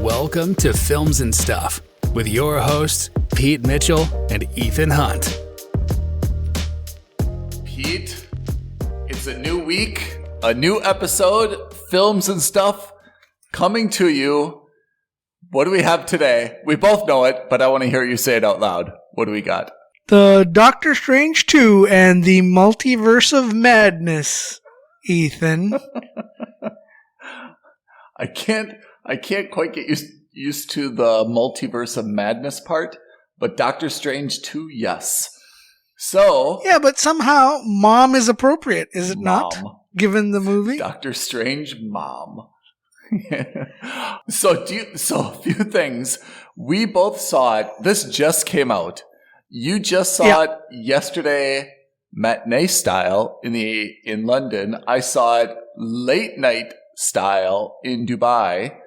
Welcome to Films and Stuff with your hosts, Pete Mitchell and Ethan Hunt. Pete, it's a new week, a new episode, Films and Stuff coming to you. What do we have today? We both know it, but I want to hear you say it out loud. What do we got? The Doctor Strange 2 and the Multiverse of Madness, Ethan. I can't quite get used to the Multiverse of Madness part, but Doctor Strange 2, yes. So yeah, but somehow Mom is appropriate, is it not? Given the movie? Doctor Strange Mom. So a few things. We both saw it. This just came out. You just saw it yesterday, matinee style in London. I saw it late night style in Dubai.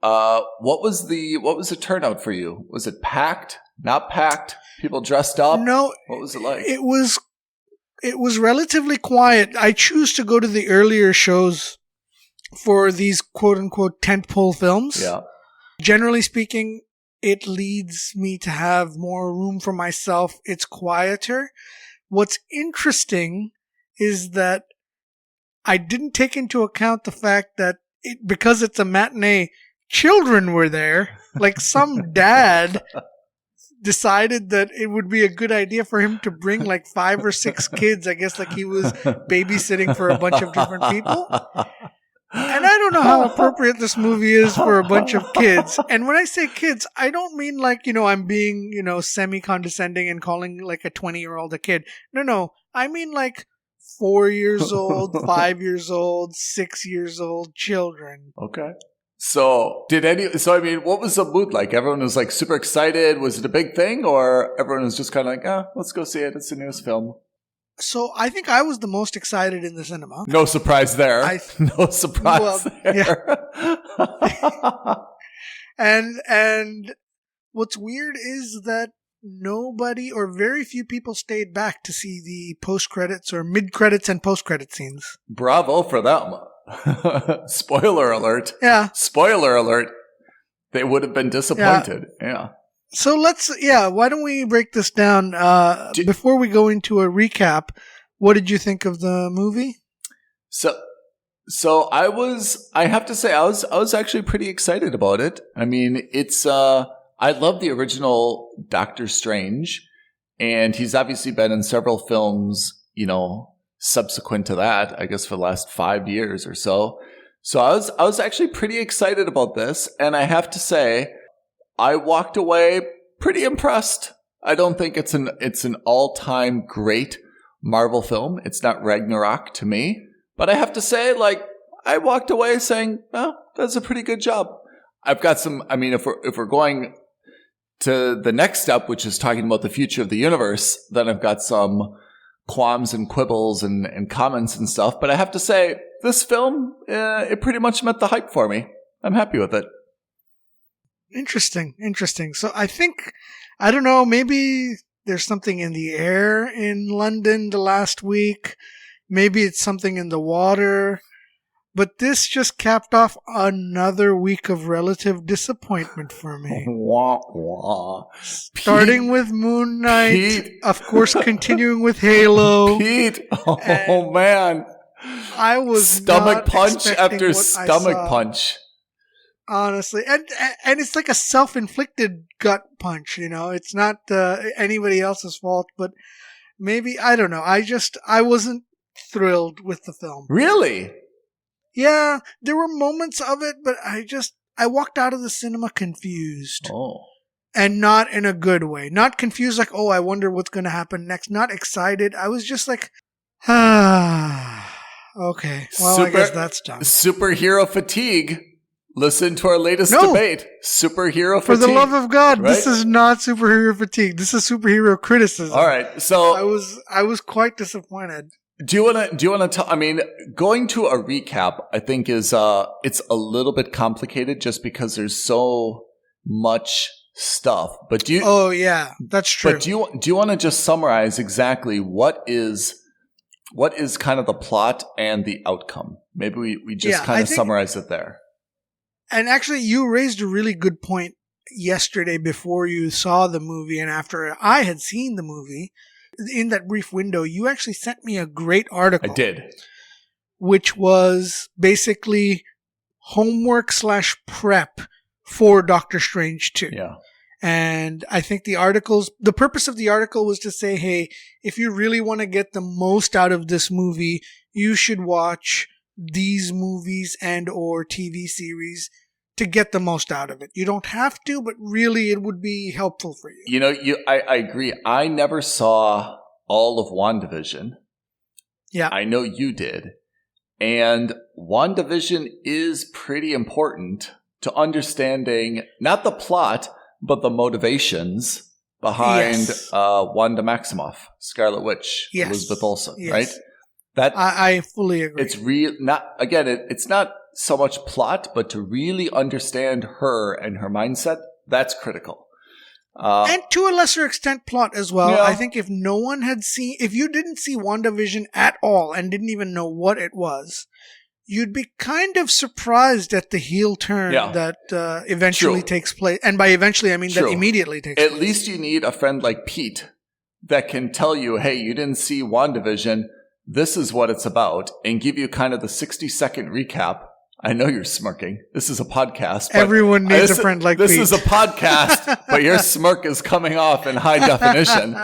What was the turnout for you? Was it packed? Not packed? People dressed up? No. What was it like? It was relatively quiet. I choose to go to the earlier shows for these quote unquote tentpole films. Yeah. Generally speaking, it leads me to have more room for myself. It's quieter. What's interesting is that I didn't take into account the fact that because it's a matinee, children were there. Like some dad decided that it would be a good idea for him to bring like 5 or 6 kids. I guess like he was babysitting for a bunch of different people. And I don't know how appropriate this movie is for a bunch of kids. And when I say kids, I don't mean like, I'm being, semi-condescending and calling like a 20-year-old a kid. No. I mean like 4 years old, 5 years old, 6 years old children. Okay. So what was the mood like? Everyone was like super excited. Was it a big thing, or everyone was just kind of like, let's go see it. It's the newest film. So I think I was the most excited in the cinema. No surprise there. No surprise there. Yeah. And what's weird is that nobody or very few people stayed back to see the post-credits or mid-credits and post-credit scenes. Bravo for them. Spoiler alert. Yeah. Spoiler alert. They would have been disappointed. Yeah. So why don't we break this down? Before we go into a recap, what did you think of the movie? So I have to say, I was actually pretty excited about it. I mean, I love the original Doctor Strange, and he's obviously been in several films, subsequent to that, I guess for the last 5 years or so. So I was actually pretty excited about this, and I have to say, I walked away pretty impressed. I don't think it's an all-time great Marvel film. It's not Ragnarok to me, but I have to say, I walked away saying, that's a pretty good job. I've got some. I mean, if we're going to the next step, which is talking about the future of the universe, then I've got some qualms and quibbles and comments and stuff. But I have to say, this film, it pretty much met the hype for me. I'm happy with it. Interesting. So I don't know, maybe there's something in the air in London the last week. Maybe it's something in the water. But this just capped off another week of relative disappointment for me. Wah, wah. Starting with Moon Knight, Pete. Of course, continuing with Halo. Pete, man. I was stomach punch after stomach punch. Honestly, and it's like a self-inflicted gut punch, It's not anybody else's fault, but maybe, I don't know. I wasn't thrilled with the film. Really? Yeah, there were moments of it, but I walked out of the cinema confused. Oh. And not in a good way. Not confused like, I wonder what's going to happen next. Not excited. I was just like, okay. Well, I guess that's done. Superhero fatigue. Listen to our latest debate. Superhero fatigue. For the love of God, right? This is not superhero fatigue. This is superhero criticism. All right. So I was quite disappointed. Do you want to tell, I mean, going to a recap, I think it's a little bit complicated just because there's so much stuff. But Oh yeah, that's true. But do you want to just summarize exactly what is kind of the plot and the outcome? Maybe we just kind of summarize it there. And actually, you raised a really good point yesterday before you saw the movie and after I had seen the movie. In that brief window, you actually sent me a great article. I did. Which was basically homework / prep for Doctor Strange 2. Yeah. And I think the purpose of the article was to say, hey, if you really want to get the most out of this movie, you should watch these movies and or TV series to get the most out of it. You don't have to, but really it would be helpful for you. You know, I agree. I never saw all of WandaVision. Yeah. I know you did. And WandaVision is pretty important to understanding not the plot, but the motivations behind Wanda Maximoff, Scarlet Witch, Elizabeth Olsen, right? That I fully agree. It's it's not so much plot, but to really understand her and her mindset, that's critical. And to a lesser extent, plot as well. Yeah. I think if you didn't see WandaVision at all and didn't even know what it was, you'd be kind of surprised at the heel turn that eventually takes place. And by eventually, I mean that immediately takes place. At least you need a friend like Pete that can tell you, hey, you didn't see WandaVision. This is what it's about, and give you kind of the 60-second recap. I know you're smirking. This is a podcast. But everyone needs a friend like Pete. This is a podcast, but your smirk is coming off in high definition.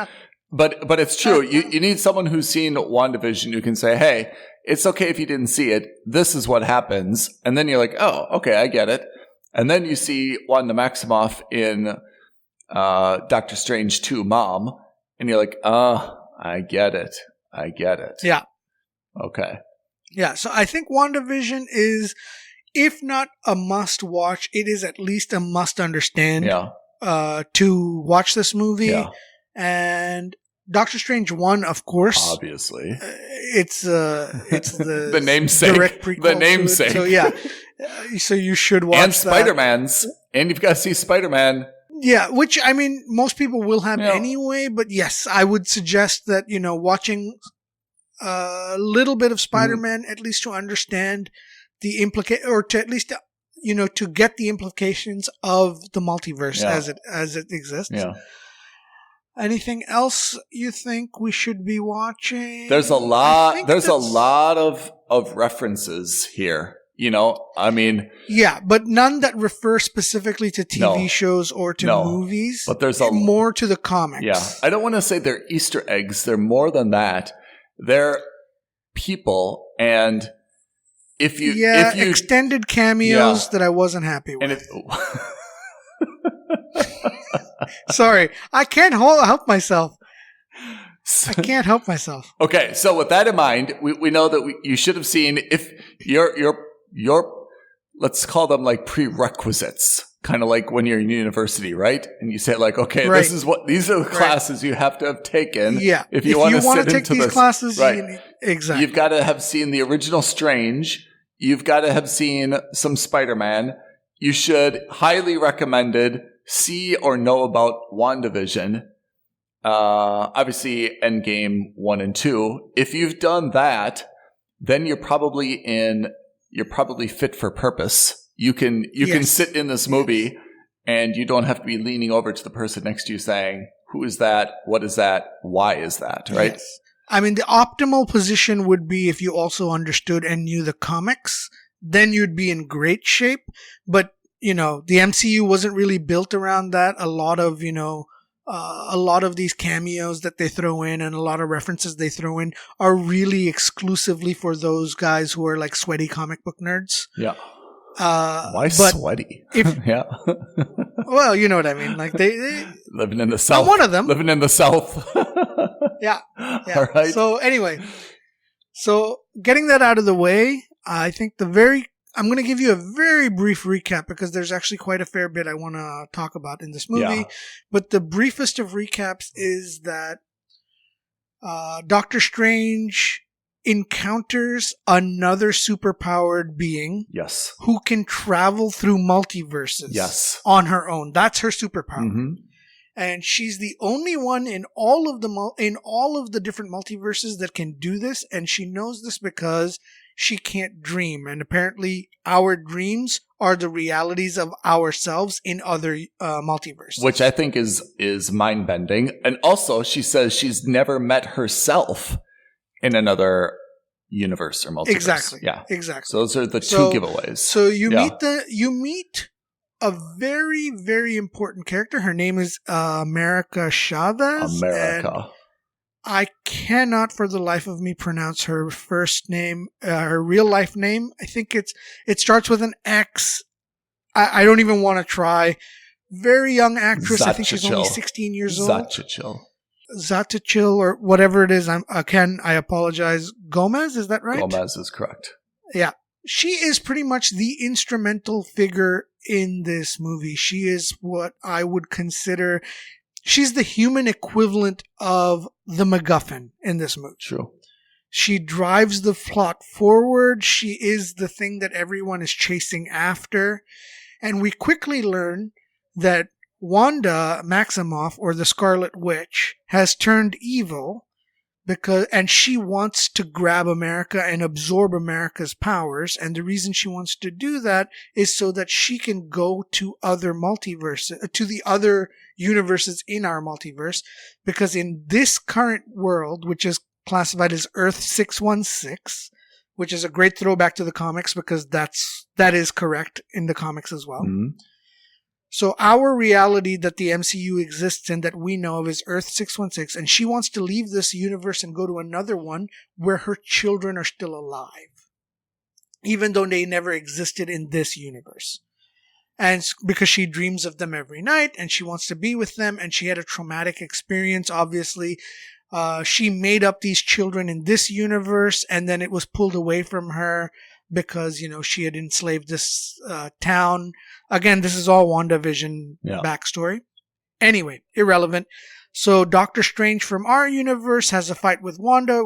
But it's true. You need someone who's seen WandaVision who can say, hey, it's okay if you didn't see it. This is what happens. And then you're like, oh, okay, I get it. And then you see Wanda Maximoff in Doctor Strange 2 Mom, and you're like, I get it. Yeah. Okay. Yeah, so I think WandaVision is, if not a must watch, it is at least a must understand to watch this movie. Yeah. And Doctor Strange 1, of course. Obviously. It's the the namesake. Direct prequel the namesake. So yeah. So you should watch and Spider-Man's. And you've got to see Spider-Man. Yeah, which, I mean, most people will have anyway, but yes, I would suggest that, watching a little bit of Spider-Man, at least to understand the or to at least, to get the implications of the multiverse as it exists. Yeah. Anything else you think we should be watching? There's a lot of references here. I mean... Yeah, but none that refer specifically to TV shows or to movies. But there's more to the comics. Yeah. I don't want to say they're Easter eggs. They're more than that. They're people, and if you... extended cameos that I wasn't happy with. Sorry, I can't help myself. I can't help myself. Okay, so with that in mind, we know that you should have seen if your let's call them like prerequisites, kind of like when you're in university, right? And you say like, okay, these are the classes you have to have taken. Yeah, if you want to take these classes, exactly. You've got to have seen the original Strange. You've got to have seen some Spider-Man. You should highly recommended see or know about WandaVision. Obviously Endgame 1 and 2. If you've done that, then you're probably fit for purpose. You can sit in this movie and you don't have to be leaning over to the person next to you saying, who is that? What is that? Why is that? Right? Yes. I mean, the optimal position would be if you also understood and knew the comics, then you'd be in great shape. But, the MCU wasn't really built around that. A lot of these cameos that they throw in and a lot of references they throw in are really exclusively for those guys who are like sweaty comic book nerds. Yeah. Why sweaty? Yeah. Well, you know what I mean. Like they living in the South. I'm one of them. Living in the South. Yeah. All right. So anyway, getting that out of the way, I think I'm going to give you a very brief recap because there's actually quite a fair bit I want to talk about in this movie. Yeah. But the briefest of recaps is that Doctor Strange encounters another superpowered being. Yes. Who can travel through multiverses. Yes. On her own. That's her superpower. Mm-hmm. And she's the only one in all of the different multiverses that can do this. And she knows this because she can't dream. And apparently our dreams are the realities of ourselves in other multiverses. Which I think is mind-bending. And also, she says she's never met herself in another universe or multiverse. Exactly. Yeah. Exactly. So those are the two giveaways. So you meet a very, very important character. Her name is America Chavez. America. I cannot for the life of me pronounce her first name, her real life name. I think it starts with an X. I don't even want to try. Very young actress. I think she's only 16 years old. Zatachil or whatever it is. I apologize. Gomez, is that right? Gomez is correct. Yeah. She is pretty much the instrumental figure in this movie. She is what I would consider... She's the human equivalent of the MacGuffin in this movie. True. She drives the plot forward. She is the thing that everyone is chasing after. And we quickly learn that Wanda Maximoff, or the Scarlet Witch, has turned evil and she wants to grab America and absorb America's powers. And the reason she wants to do that is so that she can go to other multiverses, to the other universes in our multiverse. Because in this current world, which is classified as Earth 616, which is a great throwback to the comics because that is correct in the comics as well. Mm-hmm. So our reality that the MCU exists in that we know of is Earth 616, and she wants to leave this universe and go to another one where her children are still alive, even though they never existed in this universe. And because she dreams of them every night and she wants to be with them, and she had a traumatic experience, obviously. She made up these children in this universe, and then it was pulled away from her because, she had enslaved this town. Again, this is all WandaVision backstory. Anyway, irrelevant. So Doctor Strange from our universe has a fight with Wanda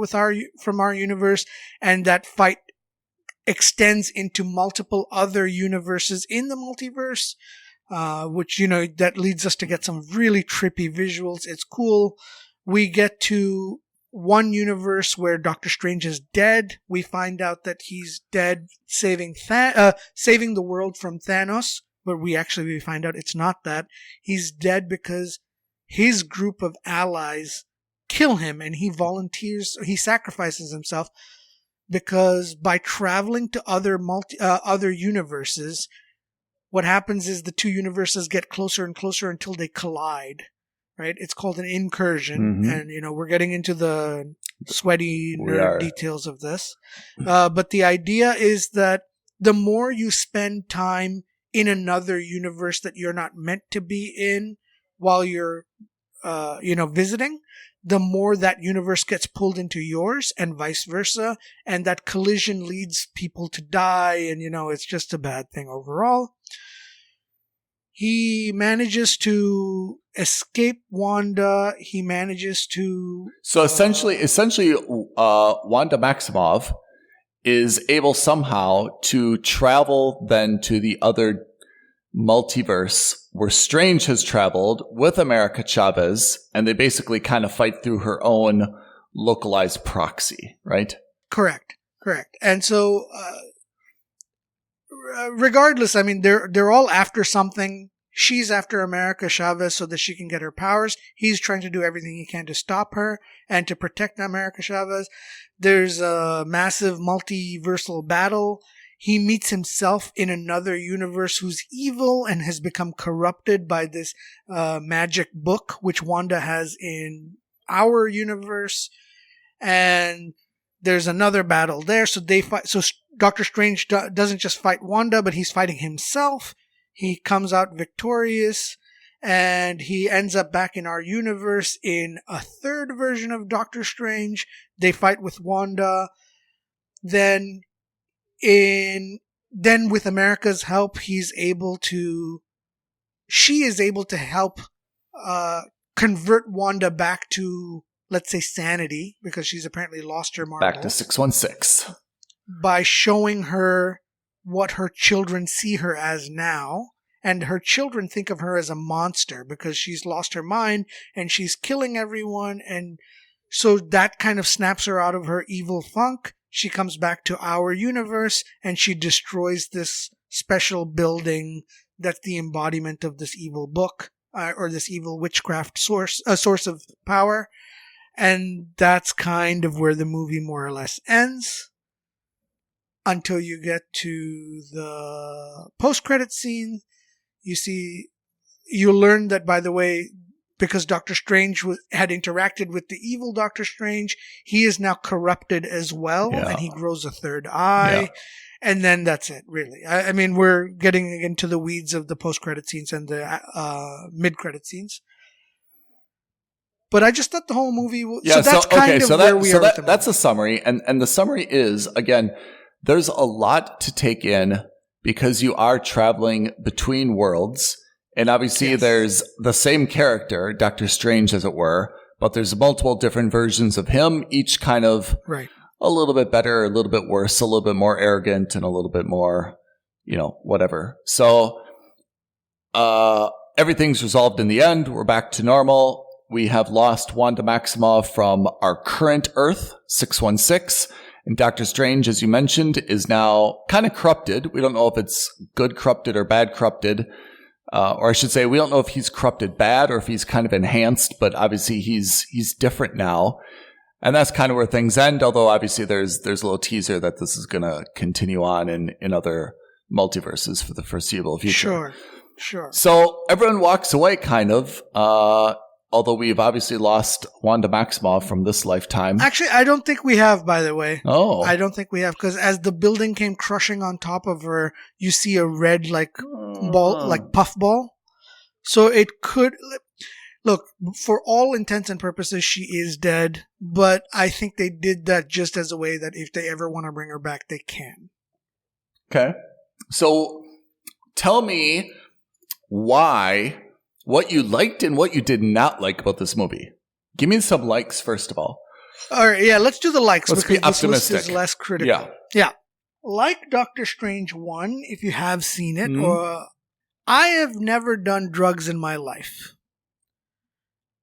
from our universe, and that fight extends into multiple other universes in the multiverse, which, that leads us to get some really trippy visuals. It's cool. We get to one universe where Doctor Strange is dead. We find out that he's dead saving the world from Thanos, but we find out it's not that. He's dead because his group of allies kill him, and he sacrifices himself because by traveling to other universes, what happens is the two universes get closer and closer until they collide. Right? It's called an incursion. Mm-hmm. And, we're getting into the sweaty nerd details of this. But the idea is that the more you spend time in another universe that you're not meant to be in while you're, visiting, the more that universe gets pulled into yours and vice versa. And that collision leads people to die. And, it's just a bad thing overall. He manages to escape Wanda. He manages to... So essentially, Wanda Maximoff is able somehow to travel then to the other multiverse where Strange has traveled with America Chavez, and they basically kind of fight through her own localized proxy, right? Correct. And so... regardless, they're all after something. She's after America Chavez so that she can get her powers. He's trying to do everything he can to stop her and to protect America Chavez. There's a massive multiversal battle. He meets himself in another universe who's evil and has become corrupted by this magic book, which Wanda has in our universe. And there's another battle there. So they fight. So Doctor Strange doesn't just fight Wanda, but he's fighting himself. He comes out victorious, and he ends up back in our universe in a third version of Doctor Strange. They fight with Wanda. Then with America's help, she is able to help convert Wanda back to, let's say, sanity, because she's apparently lost her marbles. Back to 616. By showing her what her children see her as now. And her children think of her as a monster because she's lost her mind and she's killing everyone. And so that kind of snaps her out of her evil funk. she comes back to our universe and she destroys this special building that's the embodiment of this evil book or this evil witchcraft source of power. And that's kind of where the movie more or less ends until you get to the post-credit scene. You learn that, by the way, because Doctor Strange had interacted with the evil Doctor Strange, he is now corrupted as well, and he grows a third eye. Yeah. And then that's it, really. I mean, we're getting into the weeds of the post-credit scenes and the mid-credit scenes. But I just thought the whole movie... So that's where we are. That's a summary. And the summary is, again, there's a lot to take in because you are traveling between worlds. And obviously there's the same character, Doctor Strange, as it were, but there's multiple different versions of him, each kind of a little bit better, a little bit worse, a little bit more arrogant, and a little bit more, whatever. So everything's resolved in the end. We're back to normal. We have lost Wanda Maximoff from our current Earth, 616. And Doctor Strange, as you mentioned, is now kind of corrupted. We don't know if it's good corrupted or bad corrupted. Or I should say, we don't know if he's corrupted bad or if he's kind of enhanced, but obviously he's different now. And that's kind of where things end, although obviously there's a little teaser that this is going to continue on in other multiverses for the foreseeable future. Sure. So everyone walks away kind of, although we've obviously lost Wanda Maximoff from this lifetime. Actually, I don't think we have, by the way. Oh. I don't think we have, because as the building came crushing on top of her, you see a red, ball, puffball. So it could... Look, for all intents and purposes, she is dead, but I think they did that just as a way that if they ever want to bring her back, they can. Okay. So tell me what you liked and what you did not like about this movie. Give me some likes, first of all. All right, yeah, let's do the likes. Let's be optimistic. This list is less critical. Yeah. Like Doctor Strange 1, if you have seen it, I have never done drugs in my life.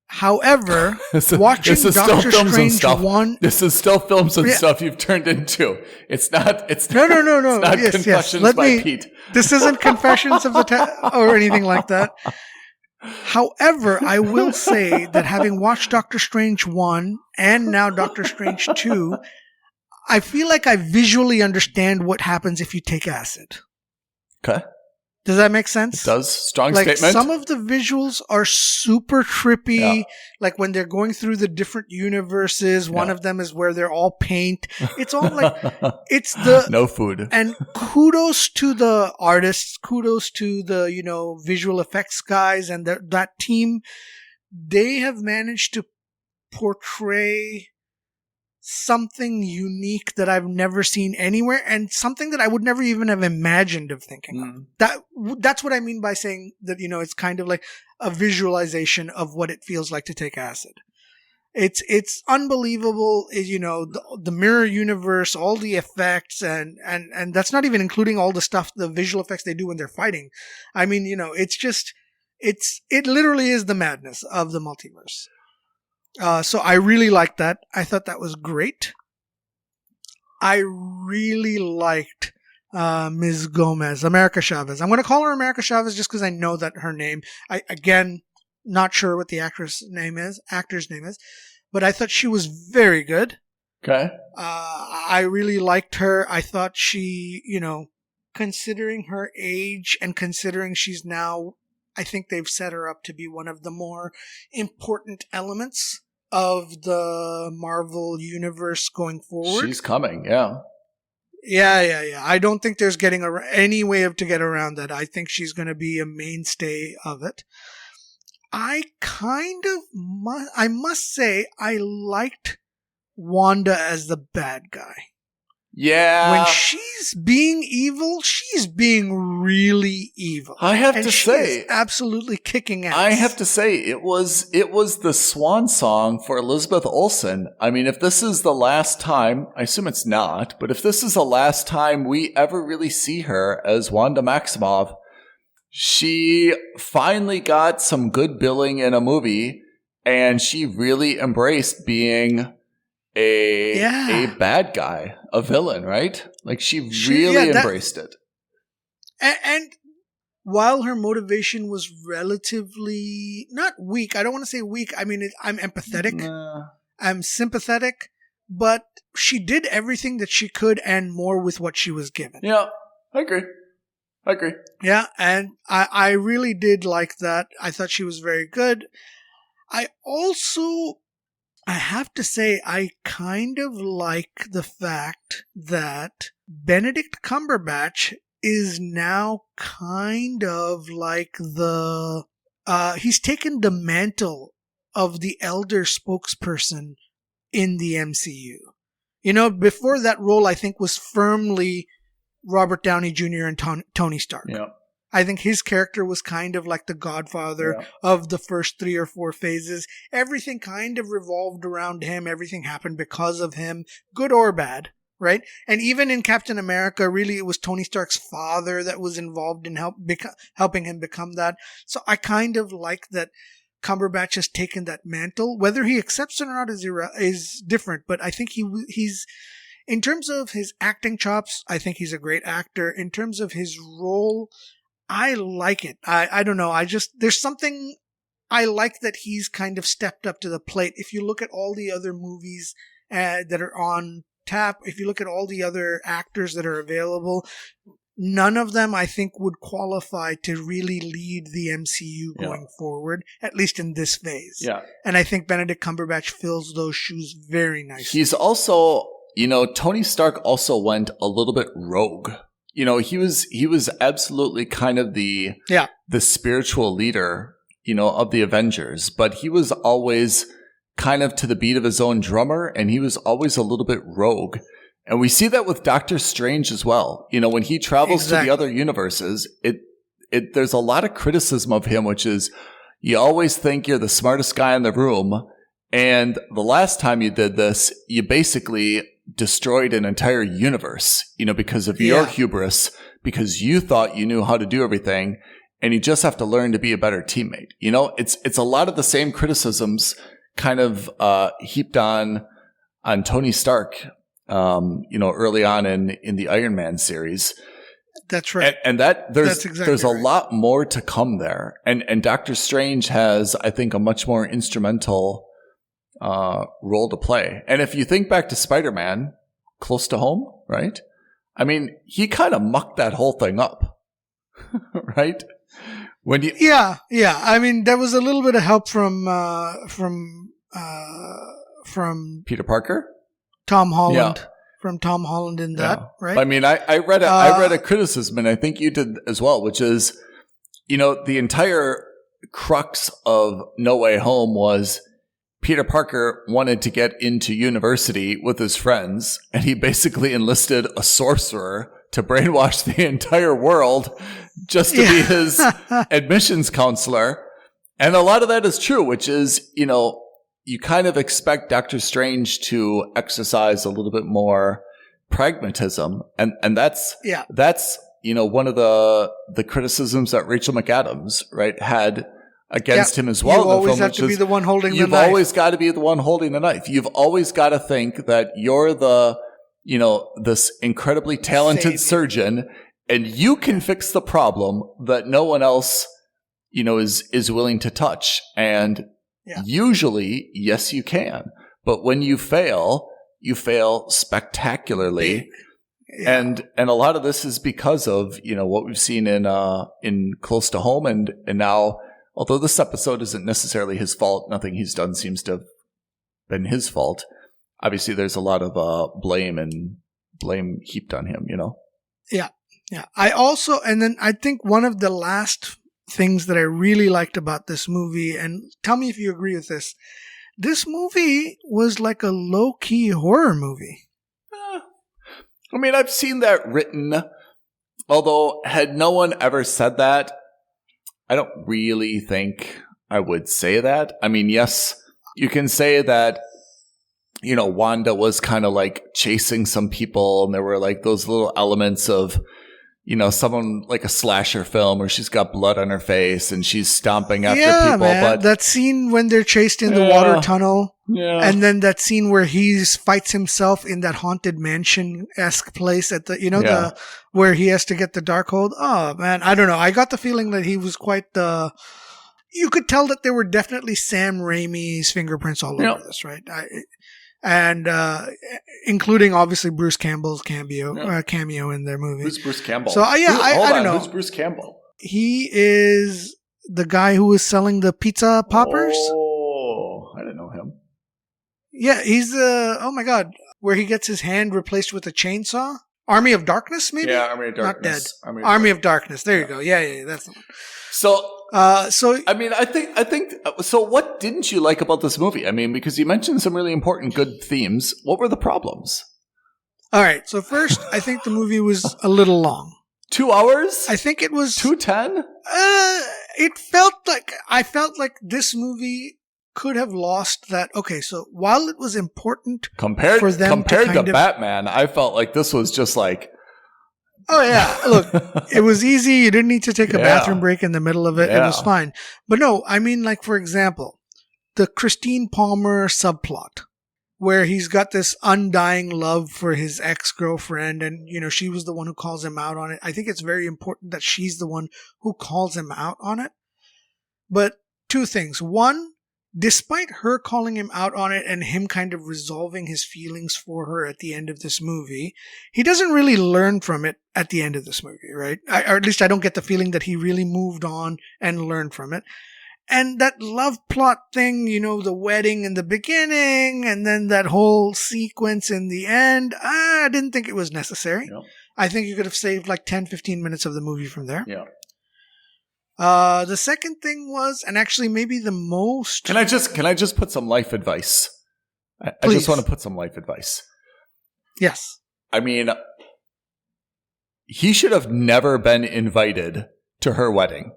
However, watching Doctor Strange 1... This is still films and stuff you've turned into. It's not... No. It's not Confessions by Pete. This isn't Confessions of the... or anything like that. However, I will say that having watched Doctor Strange 1 and now Doctor Strange 2, I feel like I visually understand what happens if you take acid. Okay. Does that make sense? It does. Strong statement. Some of the visuals are super trippy. Yeah. Like when they're going through the different universes, one of them is where they're all paint. It's all it's the... No food. And kudos to the artists, kudos to the, visual effects guys and that team. They have managed to portray something unique that I've never seen anywhere and something that I would never even have imagined of thinking of. That's what I mean by saying that, it's kind of like a visualization of what it feels like to take acid. It's unbelievable, the mirror universe, all the effects and that's not even including all the stuff, the visual effects they do when they're fighting. I mean, it literally is the madness of the multiverse. So I really liked that. I thought that was great. I really liked Ms. Gomez, America Chavez. I'm going to call her America Chavez just because I know that her name. Again, not sure what the actor's name is, but I thought she was very good. Okay. I really liked her. I thought she, considering her age and considering she's now, I think they've set her up to be one of the more important elements of the Marvel universe going forward. She's coming, yeah. Yeah. I don't think there's any way to get around that. I think she's going to be a mainstay of it. I must say, I liked Wanda as the bad guy. Yeah. When she's being evil, she's being really evil. I have to say, she's absolutely kicking ass. I have to say, it was the swan song for Elizabeth Olsen. I mean, if this is the last time, I assume it's not, but if this is the last time we ever really see her as Wanda Maximoff, she finally got some good billing in a movie, and she really embraced being a bad guy, a villain, right? Like she really embraced it. And while her motivation was relatively not weak, I don't want to say weak. I mean, I'm empathetic. I'm sympathetic, but she did everything that she could and more with what she was given. Yeah, I agree. Yeah, and I really did like that. I thought she was very good. I have to say, I kind of like the fact that Benedict Cumberbatch is now kind of like he's taken the mantle of the elder spokesperson in the MCU. You know, before that role, I think was firmly Robert Downey Jr. and Tony Stark. Yeah. I think his character was kind of like the godfather of the first 3 or 4 phases. Everything kind of revolved around him. Everything happened because of him, good or bad, right? And even in Captain America, really it was Tony Stark's father that was involved in helping him become that. So I kind of like that Cumberbatch has taken that mantle. Whether he accepts it or not is different, but I think he's in terms of his acting chops, I think he's a great actor. In terms of his role, I like it. I don't know. There's something I like that he's kind of stepped up to the plate. If you look at all the other movies that are on tap, if you look at all the other actors that are available, none of them I think would qualify to really lead the MCU going forward, at least in this phase. Yeah. And I think Benedict Cumberbatch fills those shoes very nicely. He's also, Tony Stark also went a little bit rogue. He was absolutely kind of the spiritual leader, of the Avengers, but he was always kind of to the beat of his own drummer, and he was always a little bit rogue. And we see that with Doctor Strange as well. When he travels to the other universes, there's a lot of criticism of him, which is you always think you're the smartest guy in the room, and the last time you did this, you basically destroyed an entire universe, because of your hubris, because you thought you knew how to do everything, and you just have to learn to be a better teammate. It's a lot of the same criticisms kind of heaped on Tony Stark, early on in the Iron Man series. That's right. And there's a lot more to come there. And Doctor Strange has, I think, a much more instrumental role to play. And if you think back to Spider-Man, Close to Home, right? I mean, he kind of mucked that whole thing up, right? I mean, there was a little bit of help from Peter Parker, Tom Holland, from Tom Holland in that, right? I mean, I read a criticism, and I think you did as well, which is, the entire crux of No Way Home was Peter Parker wanted to get into university with his friends, and he basically enlisted a sorcerer to brainwash the entire world just to be his admissions counselor. And a lot of that is true, which is, you kind of expect Doctor Strange to exercise a little bit more pragmatism. And that's one of the criticisms that Rachel McAdams, right, had against him as well. You always have to be the one holding the knife. You've always got to be the one holding the knife. You've always got to think that you're this incredibly talented surgeon, and you can fix the problem that no one else, is willing to touch. And usually, yes, you can. But when you fail spectacularly. Yeah. And a lot of this is because of, what we've seen in Close to Home, and now, although this episode isn't necessarily his fault, nothing he's done seems to have been his fault. Obviously, there's a lot of blame heaped on him, Yeah. I think one of the last things that I really liked about this movie, and tell me if you agree with this movie was like a low-key horror movie. I mean, I've seen that written, although had no one ever said that, I don't really think I would say that. I mean, yes, you can say that, Wanda was kind of like chasing some people, and there were like those little elements of, someone like a slasher film where she's got blood on her face and she's stomping after people. Man. But that scene when they're chased in the water tunnel. Yeah. And then that scene where he fights himself in that haunted mansion-esque place at the, where he has to get the Darkhold. Oh, man. I don't know. I got the feeling that he was quite you could tell that there were definitely Sam Raimi's fingerprints all over this, right? And including obviously Bruce Campbell's cameo in their movie. Who's Bruce Campbell? So I don't know. Who's Bruce Campbell? He is the guy who was selling the pizza poppers. Oh, I didn't know him. Yeah, he's oh my God, where he gets his hand replaced with a chainsaw. Army of Darkness, maybe? Yeah, Army of Darkness. Not Dead. Army of Darkness. There you go. Yeah, that's the one. So, I mean, I think. So, what didn't you like about this movie? I mean, because you mentioned some really important, good themes. What were the problems? All right. So first, I think the movie was a little long. 2 hours? I think it was 2:10. I felt like this movie could have lost that. Okay, so while it was important compared to Batman, I felt like this was just like. Oh yeah, look, it was easy. You didn't need to take a bathroom break in the middle of it. Yeah. It was fine. But no, I mean, like, for example, the Christine Palmer subplot where he's got this undying love for his ex-girlfriend and, she was the one who calls him out on it. I think it's very important that she's the one who calls him out on it. But two things. One, despite her calling him out on it and him kind of resolving his feelings for her at the end of this movie, he doesn't really learn from it at the end of this movie, right? Or at least I don't get the feeling that he really moved on and learned from it. And that love plot thing, the wedding in the beginning and then that whole sequence in the end, I didn't think it was necessary. Yep. I think you could have saved like 10, 15 minutes of the movie from there. Yeah. The second thing was, and actually maybe the most... Can I just put some life advice? I just want to put some life advice. Yes. I mean, he should have never been invited to her wedding.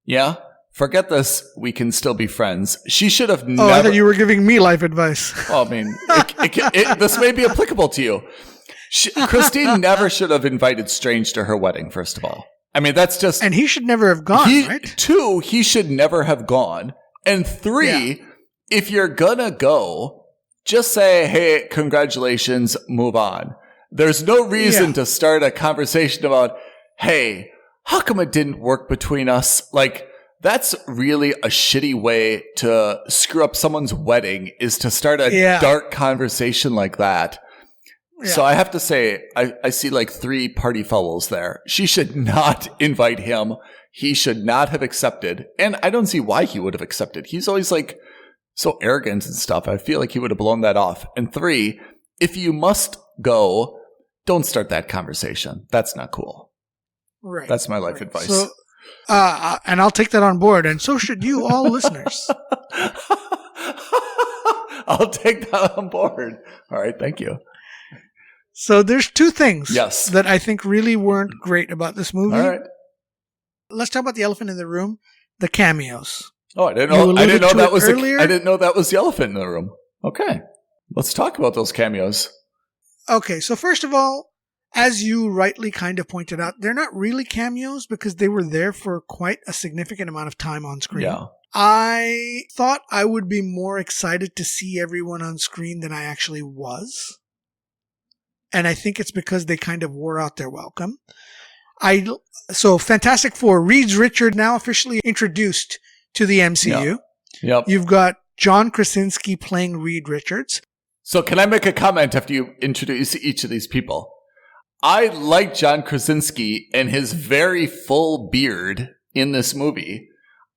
Yeah? Forget this. We can still be friends. She should have never... I thought you were giving me life advice. Well, I mean, this may be applicable to you. Christine never should have invited Strange to her wedding, first of all. I mean, that's just... And he should never have gone, right? 2, he should never have gone. And 3, if you're gonna go, just say, hey, congratulations, move on. There's no reason to start a conversation about, hey, how come it didn't work between us? Like, that's really a shitty way to screw up someone's wedding, is to start a dark conversation like that. Yeah. So I have to say, I see like 3 party fouls there. She should not invite him. He should not have accepted. And I don't see why he would have accepted. He's always like so arrogant and stuff. I feel like he would have blown that off. And 3, if you must go, don't start that conversation. That's not cool. Right. That's my life advice. So, and I'll take that on board. And so should you, all listeners. I'll take that on board. All right. Thank you. So there's 2 things that I think really weren't great about this movie. All right. Let's talk about the elephant in the room, the cameos. Oh, I didn't know that was I didn't know that was the elephant in the room. Okay. Let's talk about those cameos. Okay, so first of all, as you rightly kind of pointed out, they're not really cameos because they were there for quite a significant amount of time on screen. Yeah. I thought I would be more excited to see everyone on screen than I actually was. And I think it's because they kind of wore out their welcome. So Fantastic Four, Reed Richards now officially introduced to the MCU. Yep. You've got John Krasinski playing Reed Richards. So can I make a comment after you introduce each of these people? I like John Krasinski and his very full beard in this movie.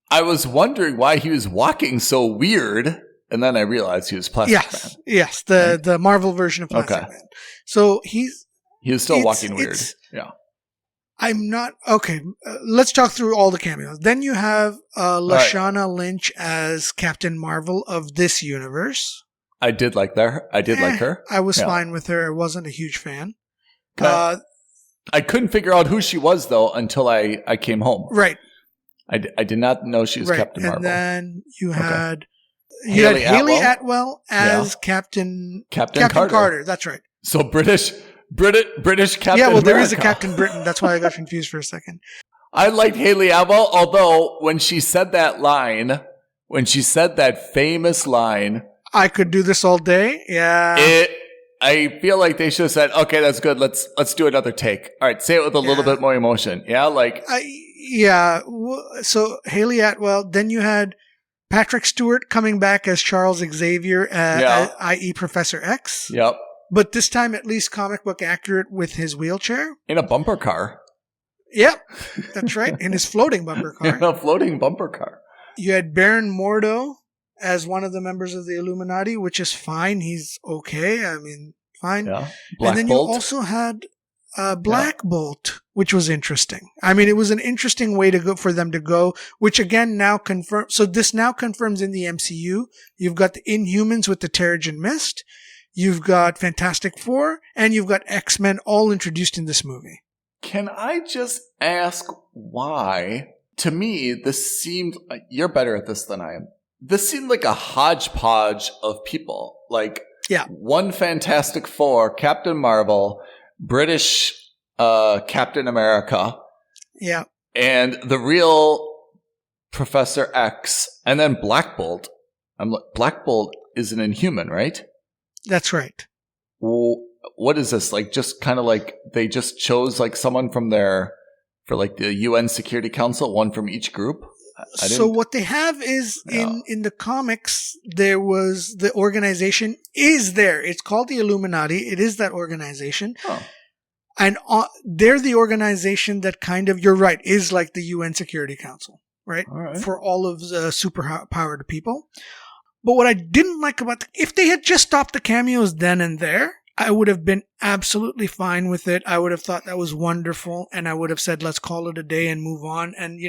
I was wondering why he was walking so weird. And then I realized he was Plastic Man. Yes, the Marvel version of Plastic Man. So he was still walking weird. Yeah. I'm not... Okay, let's talk through all the cameos. Then you have Lashana Lynch as Captain Marvel of this universe. I did like her. I was fine with her. I wasn't a huge fan. I couldn't figure out who she was, though, until I came home. Right. I did not know she was Captain Marvel. And then you had... You had Haley Atwell as Captain Carter. That's right. So British British Captain Yeah, well, America. there is a Captain Britain. That's why I got confused for a second. I liked Haley Atwell, although when she said that famous line, I could do this all day. Yeah. I feel like they should have said, okay, that's good. Let's do another take. All right. Say it with a little bit more emotion. Yeah. So Haley Atwell, then you had Patrick Stewart coming back as Charles Xavier, i.e. Professor X. Yep. But this time at least comic book accurate with his wheelchair. In a bumper car. Yep. That's right. In his floating bumper car. In a floating bumper car. You had Baron Mordo as one of the members of the Illuminati, which is fine. He's okay. I mean, fine. Yeah. And then you also had Black Bolt, which was interesting. I mean, it was an interesting way to go for them to go, which again now confirms. So this now confirms in the MCU. You've got the Inhumans with the Terrigen Mist. You've got Fantastic Four, and you've got X-Men all introduced in this movie. Can I just ask why? To me, this seemed, you're better at this than I am. This seemed like a hodgepodge of people. Like, one Fantastic Four, Captain Marvel, British Captain America. Yeah. And the real Professor X, and then Black Bolt. Black Bolt is an Inhuman, right? That's right. Well, what is this? Like, just kind of like they just chose like someone from for like the UN Security Council, one from each group? So what they have is in the comics, there was the organization is there. It's called the Illuminati. It is that organization. Oh. And they're the organization that kind of, you're right, is like the UN Security Council, right? All right. For all of the super-powered people. But what I didn't like about if they had just stopped the cameos then and there, I would have been absolutely fine with it. I would have thought that was wonderful. And I would have said, let's call it a day and move on. And,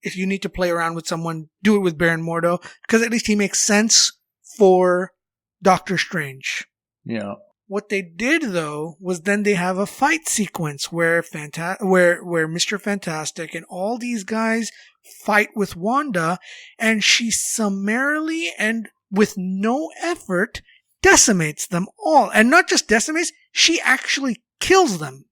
if you need to play around with someone, do it with Baron Mordo. Because at least he makes sense for Doctor Strange. Yeah. What they did, though, was then they have a fight sequence where Mr. Fantastic and all these guys fight with Wanda. And she summarily and with no effort decimates them all. And not just decimates, she actually kills them.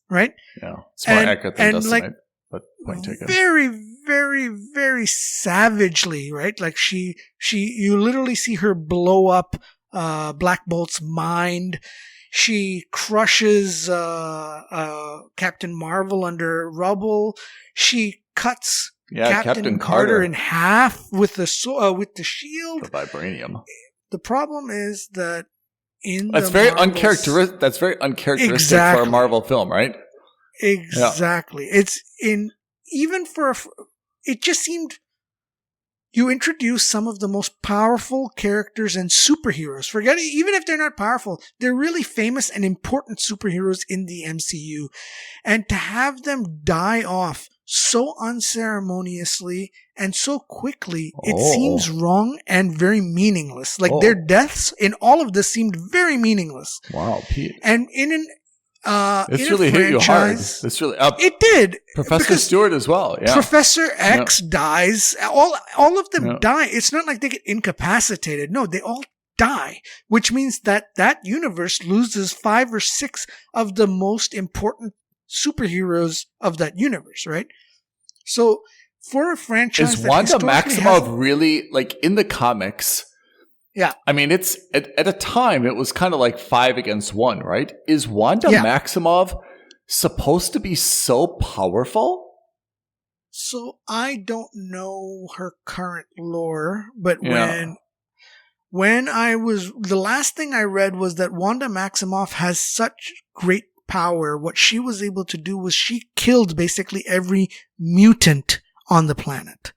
Right? Yeah. It's more accurate than decimate, but point taken. Very, very, very savagely, right? Like you literally see her blow up Black Bolt's mind. She crushes Captain Marvel under rubble. She cuts Captain Carter in half with the shield. The vibranium. The problem is that that's very uncharacteristic. That's very uncharacteristic for a Marvel film, right? Exactly. Yeah. It just seemed you introduce some of the most powerful characters and superheroes. Forget it, even if they're not powerful, they're really famous and important superheroes in the MCU. And to have them die off so unceremoniously and so quickly, it seems wrong and very meaningless. Like their deaths in all of this seemed very meaningless. Wow, Pete. And it's really hit you hard. It's really it did. Professor Stewart as well. Yeah. Professor X dies. All of them die. It's not like they get incapacitated. No, they all die, which means that universe loses 5 or 6 of the most important superheroes of that universe, right? So for a franchise, is Wanda Maximoff really like in the comics? Yeah. I mean, it's at a time it was kind of like 5 against 1, right? Is Wanda Maximoff supposed to be so powerful? So I don't know her current lore, but when the last thing I read was that Wanda Maximoff has such great power. What she was able to do was she killed basically every mutant on the planet.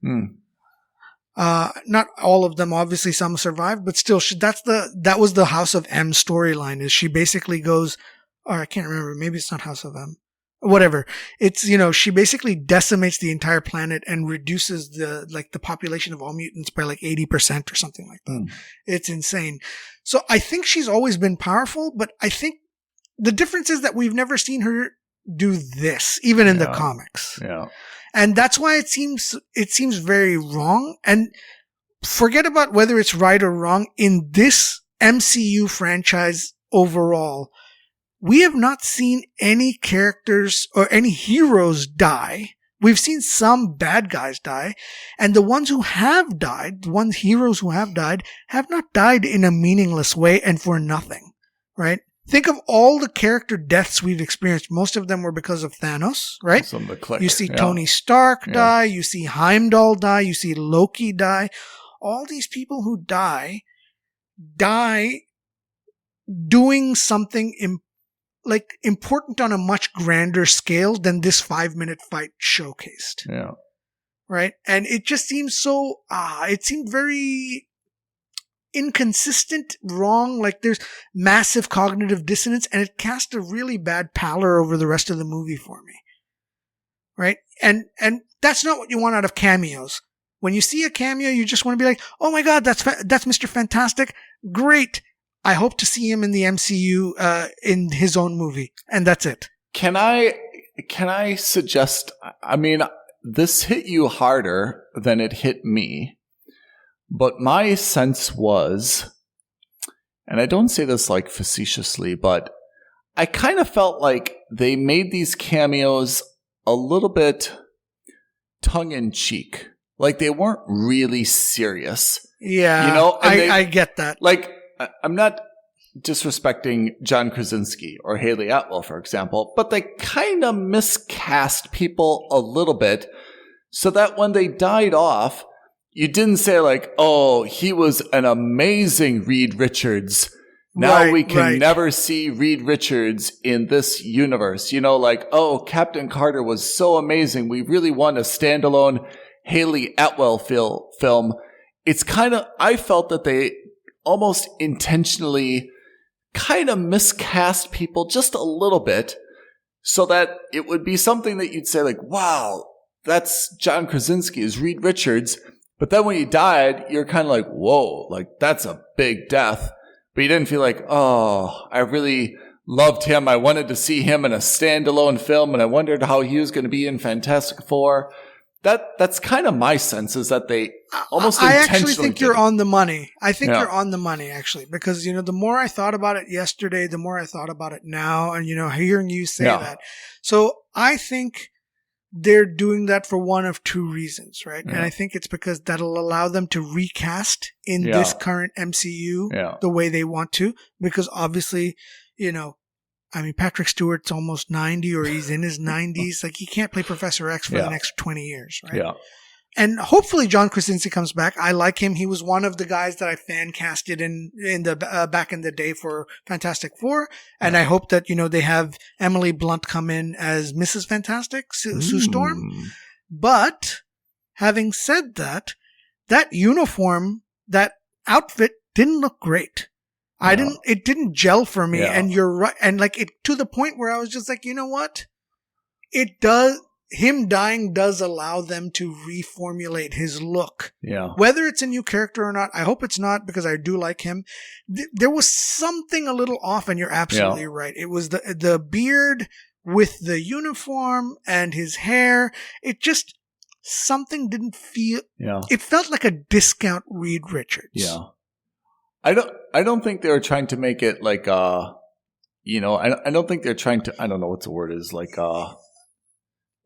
Not all of them, obviously some survived, but still that was the House of M storyline, is she basically goes, or I can't remember, maybe it's not House of M, whatever. It's, she basically decimates the entire planet and reduces the population of all mutants by like 80% or something like that. It's insane. So I think she's always been powerful, but I think the difference is that we've never seen her do this, even in the comics. Yeah. And that's why it seems very wrong. And forget about whether it's right or wrong in this MCU franchise overall. we have not seen any characters or any heroes die. We've seen some bad guys die, and the ones who have died, the heroes who have not died in a meaningless way and for nothing, right? Think of all the character deaths we've experienced. Most of them were because of Thanos, right? Some of the click. You see Tony Stark die, you see Heimdall die, you see Loki die. All these people who die doing something important on a much grander scale than this 5-minute fight showcased. Yeah. Right? And it just seems so, it seemed very inconsistent, wrong, like there's massive cognitive dissonance, and it cast a really bad pallor over the rest of the movie for me. Right? And that's not what you want out of cameos. When you see a cameo, you just want to be like, oh my God, that's Mr. Fantastic. Great. I hope to see him in the MCU in his own movie, and that's it. Can I suggest? I mean, this hit you harder than it hit me, but my sense was, and I don't say this like facetiously, but I kind of felt like they made these cameos a little bit tongue in cheek, like they weren't really serious. Yeah, you know, I get that. Like, I'm not disrespecting John Krasinski or Haley Atwell, for example, but they kind of miscast people a little bit so that when they died off, you didn't say like, oh, he was an amazing Reed Richards. Now we can never see Reed Richards in this universe. You know, like, oh, Captain Carter was so amazing. We really want a standalone Haley Atwell film. It's kind of, I felt that they almost intentionally kind of miscast people just a little bit so that it would be something that you'd say like, wow, that's John Krasinski as Reed Richards. But then when he died, you're kind of like, whoa, like that's a big death. But you didn't feel like, oh, I really loved him. I wanted to see him in a standalone film, and I wondered how he was going to be in Fantastic Four. That's kind of my sense, is that they almost intentionally I actually think you're on the money. I think you're on the money, actually, because, you know, the more I thought about it yesterday, the more I thought about it now, and, you know, hearing you say that. So I think they're doing that for one of two reasons, right? Yeah. And I think it's because that'll allow them to recast in this current MCU the way they want to, because obviously, you know, I mean, Patrick Stewart's almost 90, or he's in his 90s. Like, he can't play Professor X for the next 20 years, right? Yeah. And hopefully John Krasinski comes back. I like him. He was one of the guys that I fan casted in the back in the day for Fantastic Four. And I hope that, you know, they have Emily Blunt come in as Mrs. Fantastic, Sue Storm. But having said that, that uniform, that outfit didn't look great. It didn't gel for me. And you're right. And like it, to the point where I was just like, you know what? Him dying does allow them to reformulate his look. Yeah. Whether it's a new character or not, I hope it's not, because I do like him. There was something a little off, and you're absolutely right. It was the beard with the uniform and his hair. It just, something didn't feel, it felt like a discount Reed Richards. Yeah. I don't think they were trying to make it like, you know, I don't think they're trying to, I don't know what the word is, like,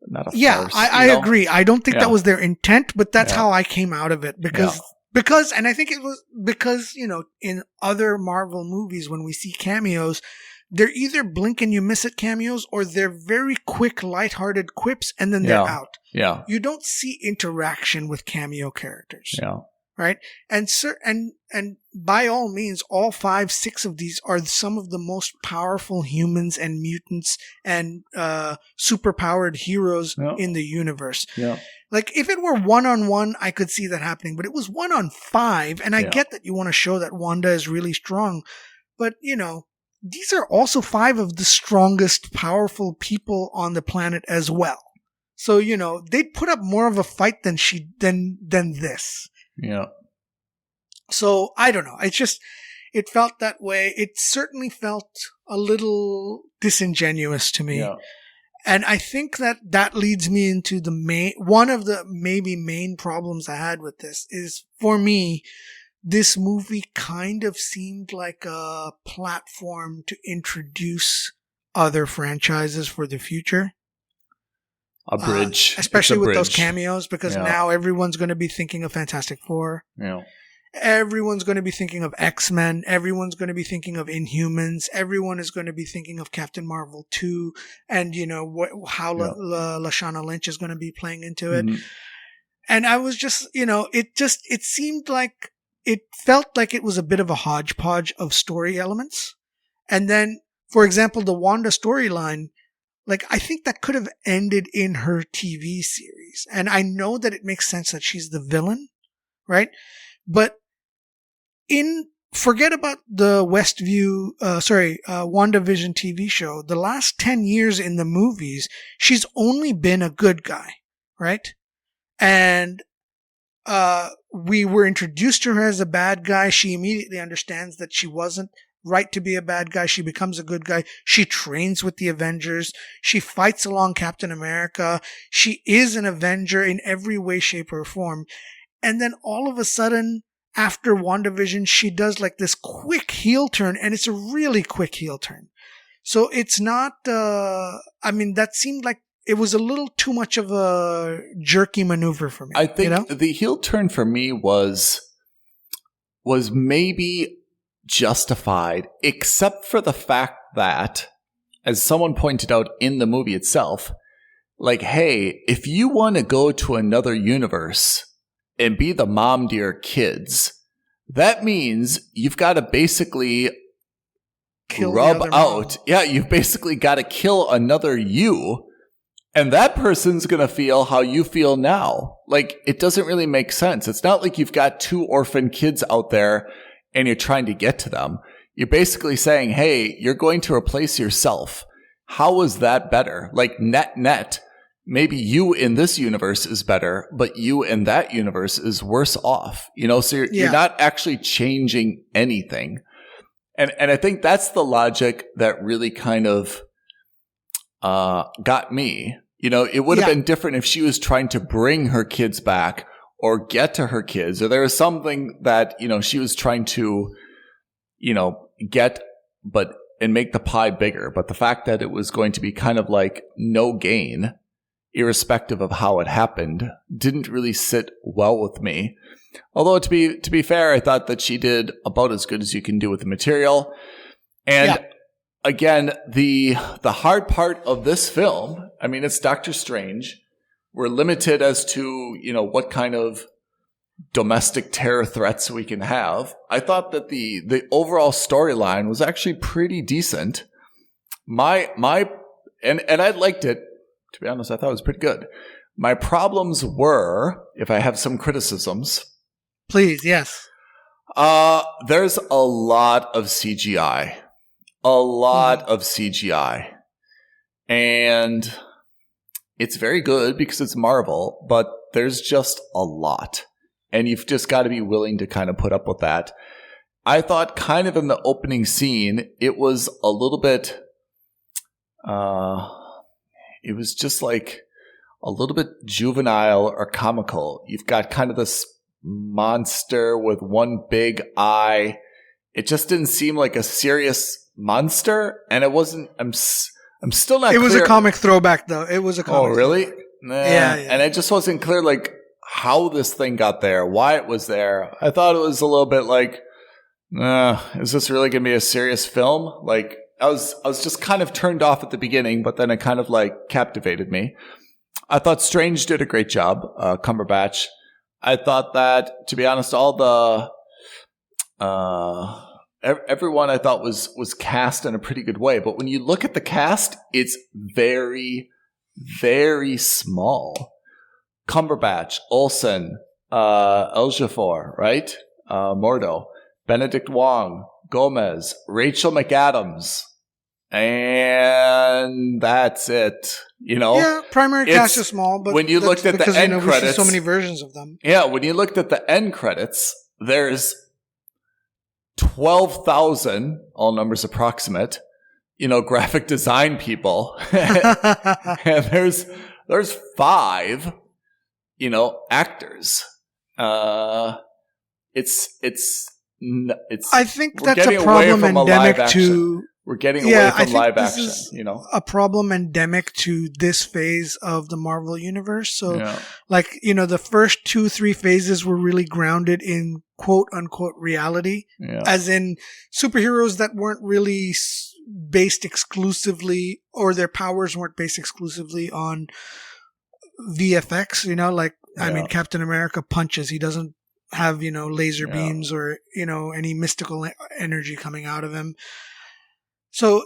not a farce, I agree. I don't think that was their intent, but that's how I came out of it, because, and I think it was because, you know, in other Marvel movies, when we see cameos, they're either blink and you miss it cameos, or they're very quick, lighthearted quips, and then they're out. Yeah. You don't see interaction with cameo characters. Yeah. Right. And by all means, all 5, 6 of these are some of the most powerful humans and mutants and superpowered heroes in the universe. Yeah. Like, if it were 1-on-1, I could see that happening, but it was 1-on-5. And I get that you want to show that Wanda is really strong, but, you know, these are also 5 of the strongest, powerful people on the planet as well. So, you know, they'd put up more of a fight than this. Yeah. So I don't know. It's just, it felt that way. It certainly felt a little disingenuous to me. Yeah. And I think that leads me into one of the maybe main problems I had with this is, for me, this movie kind of seemed like a platform to introduce other franchises for the future. A bridge. Especially with those cameos, because now everyone's going to be thinking of Fantastic Four. Yeah. Everyone's going to be thinking of X-Men. Everyone's going to be thinking of Inhumans. Everyone is going to be thinking of Captain Marvel 2. And, how Lashana Lynch is going to be playing into it. Mm-hmm. And I was just, it seemed like, it felt like it was a bit of a hodgepodge of story elements. And then, for example, the Wanda storyline, like, I think that could have ended in her TV series. And I know that it makes sense that she's the villain, right? But forget about the WandaVision TV show. The last 10 years in the movies, she's only been a good guy, right? And we were introduced to her as a bad guy. She immediately understands that she wasn't right to be a bad guy. She becomes a good guy. She trains with the Avengers. She fights along Captain America. She is an Avenger in every way, shape, or form. And then all of a sudden, after WandaVision, she does like this quick heel turn, and it's a really quick heel turn. So it's not, that seemed like it was a little too much of a jerky maneuver for me. I think the heel turn for me was maybe justified, except for the fact that, as someone pointed out in the movie itself, like, hey, if you want to go to another universe and be the mom to your kids, that means you've got to basically rub out. Yeah, you've basically got to kill another you. And that person's going to feel how you feel now. Like, it doesn't really make sense. It's not like you've got 2 orphan kids out there and you're trying to get to them. You're basically saying, hey, you're going to replace yourself. How is that better? Like, net, maybe you in this universe is better, but you in that universe is worse off. So you're not actually changing anything. And I think that's the logic that really kind of got me. It would have been different if she was trying to bring her kids back or get to her kids, or there was something that, she was trying to, get and make the pie bigger. But the fact that it was going to be kind of like no gain, irrespective of how it happened, didn't really sit well with me. Although to be fair, I thought that she did about as good as you can do with the material. And again, the hard part of this film, it's Doctor Strange. We're limited as to, what kind of domestic terror threats we can have. I thought that the overall storyline was actually pretty decent. And I liked it. To be honest, I thought it was pretty good. My problems were, if I have some criticisms. Please, yes. There's a lot of CGI. Of CGI. And it's very good because it's Marvel, but there's just a lot. And you've just got to be willing to kind of put up with that. I thought kind of in the opening scene, it was a little bit, it was just like a little bit juvenile or comical. You've got kind of this monster with one big eye. It just didn't seem like a serious monster. And it wasn't, I'm still not clear. It was a comic throwback, though. It was a comic. Oh, really? Nah. Yeah. And it just wasn't clear, like, how this thing got there, why it was there. I thought it was a little bit like, is this really going to be a serious film? Like, I was just kind of turned off at the beginning, but then it kind of like captivated me. I thought Strange did a great job, Cumberbatch. I thought that, to be honest, all the everyone I thought was cast in a pretty good way. But when you look at the cast, it's very, very small. Cumberbatch, Olsen, Ejiofor, right? Mordo, Benedict Wong, Gomez, Rachel McAdams, and that's it. Yeah, primary cast is small, but when you looked at the end credits, we see so many versions of them. Yeah, when you looked at the end credits, there's 12,000, all numbers approximate, graphic design people, and there's 5. Actors. It's. I think that's a problem endemic to we're getting away from live this action, is you know? a problem endemic to this phase of the Marvel universe. So, the first 2-3 phases were really grounded in quote unquote reality, as in superheroes that weren't really based exclusively, or their powers weren't based exclusively on VFX, I mean, Captain America punches. He doesn't have, laser beams or, any mystical energy coming out of him. So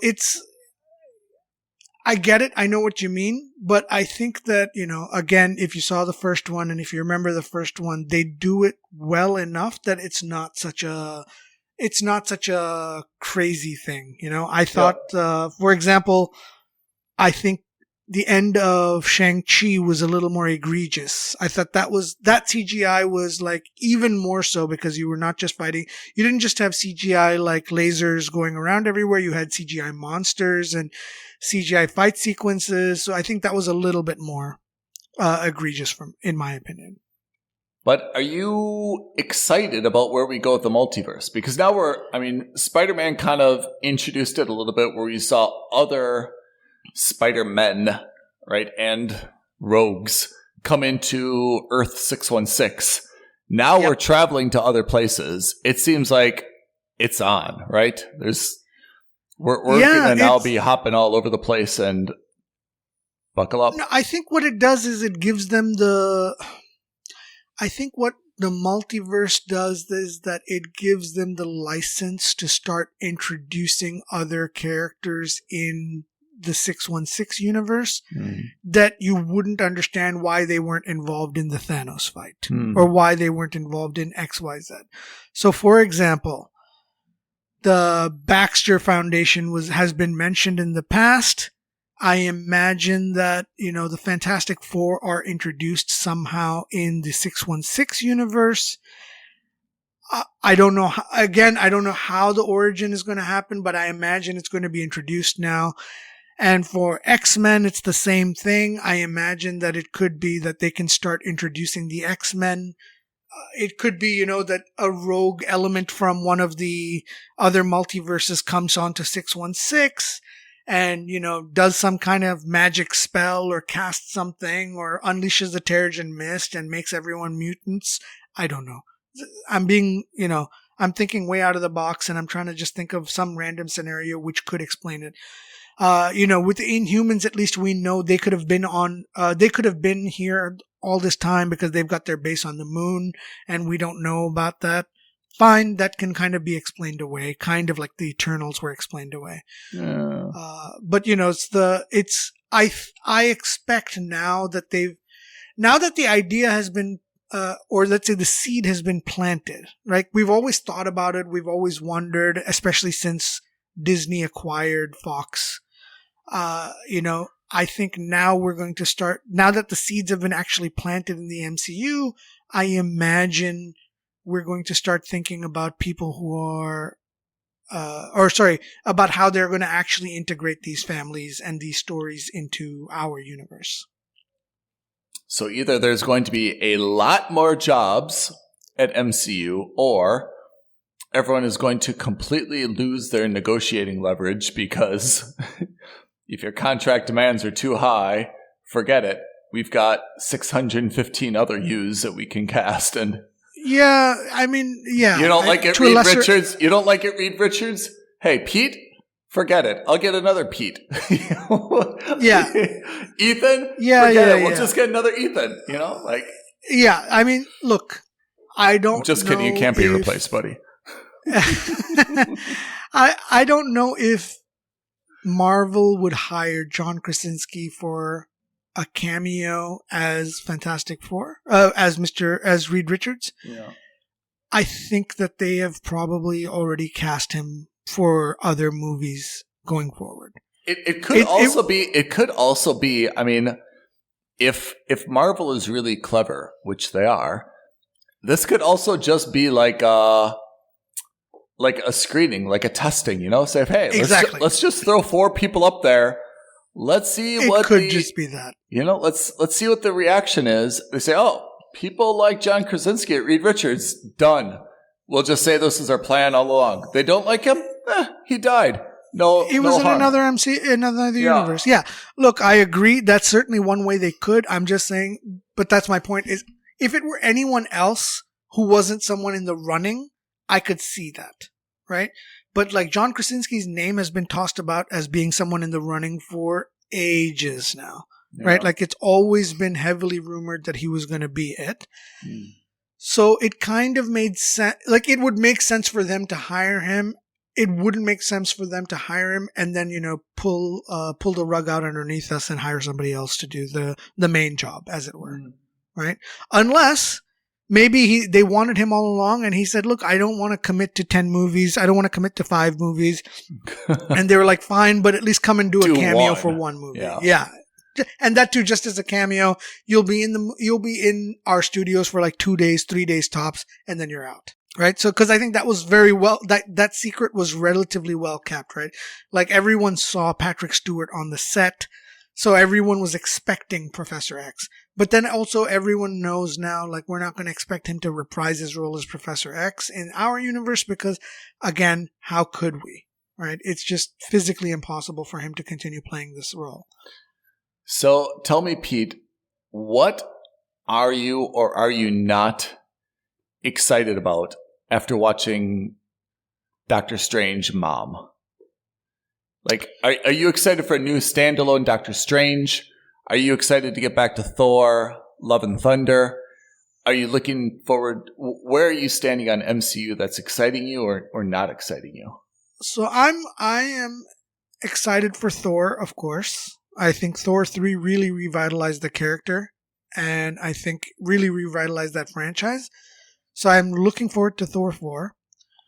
I get it. I know what you mean, but I think that, again, if you saw the first one and if you remember the first one, they do it well enough that it's not such a crazy thing. I thought, for example, I think the end of Shang-Chi was a little more egregious. I thought that CGI was like even more so, because you were not just fighting. You didn't just have CGI like lasers going around everywhere. You had CGI monsters and CGI fight sequences. So I think that was a little bit more egregious in my opinion. But are you excited about where we go with the multiverse? Because now Spider-Man kind of introduced it a little bit, where you saw other Spider-Men, right, and rogues come into Earth 616. Now we're traveling to other places. It seems like it's on, right? We're going to now be hopping all over the place, and buckle up. No, I think what it does is it gives them I think what the multiverse does is that it gives them the license to start introducing other characters in the 616 universe that you wouldn't understand why they weren't involved in the Thanos fight or why they weren't involved in XYZ. So, for example, the Baxter Foundation has been mentioned in the past. I imagine that, the Fantastic Four are introduced somehow in the 616 universe. I don't know. I don't know how the origin is going to happen, but I imagine it's going to be introduced now. And for X-Men, it's the same thing. I imagine that it could be that they can start introducing the X-Men. It could be, that a rogue element from one of the other multiverses comes onto 616 and, does some kind of magic spell or casts something or unleashes the Terrigen Mist and makes everyone mutants. I don't know. I'm thinking way out of the box, and I'm trying to just think of some random scenario which could explain it. With the Inhumans, at least we know they could have been here all this time because they've got their base on the moon and we don't know about that. Fine, that can kind of be explained away, kind of like the Eternals were explained away. Yeah. But I expect now that the idea has been, or let's say the seed has been planted, right? We've always thought about it. We've always wondered, especially since Disney acquired Fox. I think now we're going to start, now that the seeds have been actually planted in the MCU, I imagine we're going to start thinking about people who are, about how they're going to actually integrate these families and these stories into our universe. So either there's going to be a lot more jobs at MCU, or everyone is going to completely lose their negotiating leverage, because if your contract demands are too high, forget it. We've got 615 other U's that we can cast. And you don't like it, Reed Richards? You don't like it, Reed Richards? Hey, Pete, forget it. I'll get another Pete. Yeah. Ethan? Yeah, forget it. We'll yeah. just get another Ethan, Yeah, look, I don't I'm just kidding. You can't be replaced, buddy. I don't know if Marvel would hire John Krasinski for a cameo as Fantastic Four, as Reed Richards. Yeah. I think that they have probably already cast him for other movies going forward. It could also be. I mean, if Marvel is really clever, which they are, this could also just be like a screening, like a testing. Say, hey, exactly. Let's just throw 4 people up there. Let's see it what could just be that. Let's see what the reaction is. They say, oh, people like John Krasinski at Reed Richards. Done. We'll just say this is our plan all along. They don't like him? He died. It was in another universe. Yeah. Look, I agree. That's certainly one way they could. I'm just saying, but that's my point is if it were anyone else who wasn't someone in the running, I could see that. Right. But like John Krasinski's name has been tossed about as being someone in the running for ages now. Yeah. Right. Like it's always been heavily rumored that he was going to be it. So it kind of made sense. Like it would make sense for them to hire him. It wouldn't make sense for them to hire him and then, pull the rug out underneath us and hire somebody else to do the main job, as it were. Right? Unless maybe they wanted him all along and he said, look, I don't want to commit to 10 movies. I don't want to commit to 5 movies. And they were like, fine, but at least come and do a cameo for one movie. Yeah. And that too, just as a cameo, you'll be in our studios for like 2 days, 3 days tops, and then you're out. Right. So, cause I think that was very well, that secret was relatively well kept, right? Like everyone saw Patrick Stewart on the set. So everyone was expecting Professor X, but then also everyone knows now, like we're not going to expect him to reprise his role as Professor X in our universe because again, how could we? Right. It's just physically impossible for him to continue playing this role. So tell me, Pete, what are you or are you not excited about after watching Doctor Strange Mom? Like, are you excited for a new standalone Doctor Strange? Are you excited to get back to Thor, Love and Thunder? Are you looking forward? Where are you standing on MCU that's exciting you or not exciting you? So I am excited for Thor, of course. I think Thor 3 really revitalized the character and I think really revitalized that franchise. So I'm looking forward to Thor 4.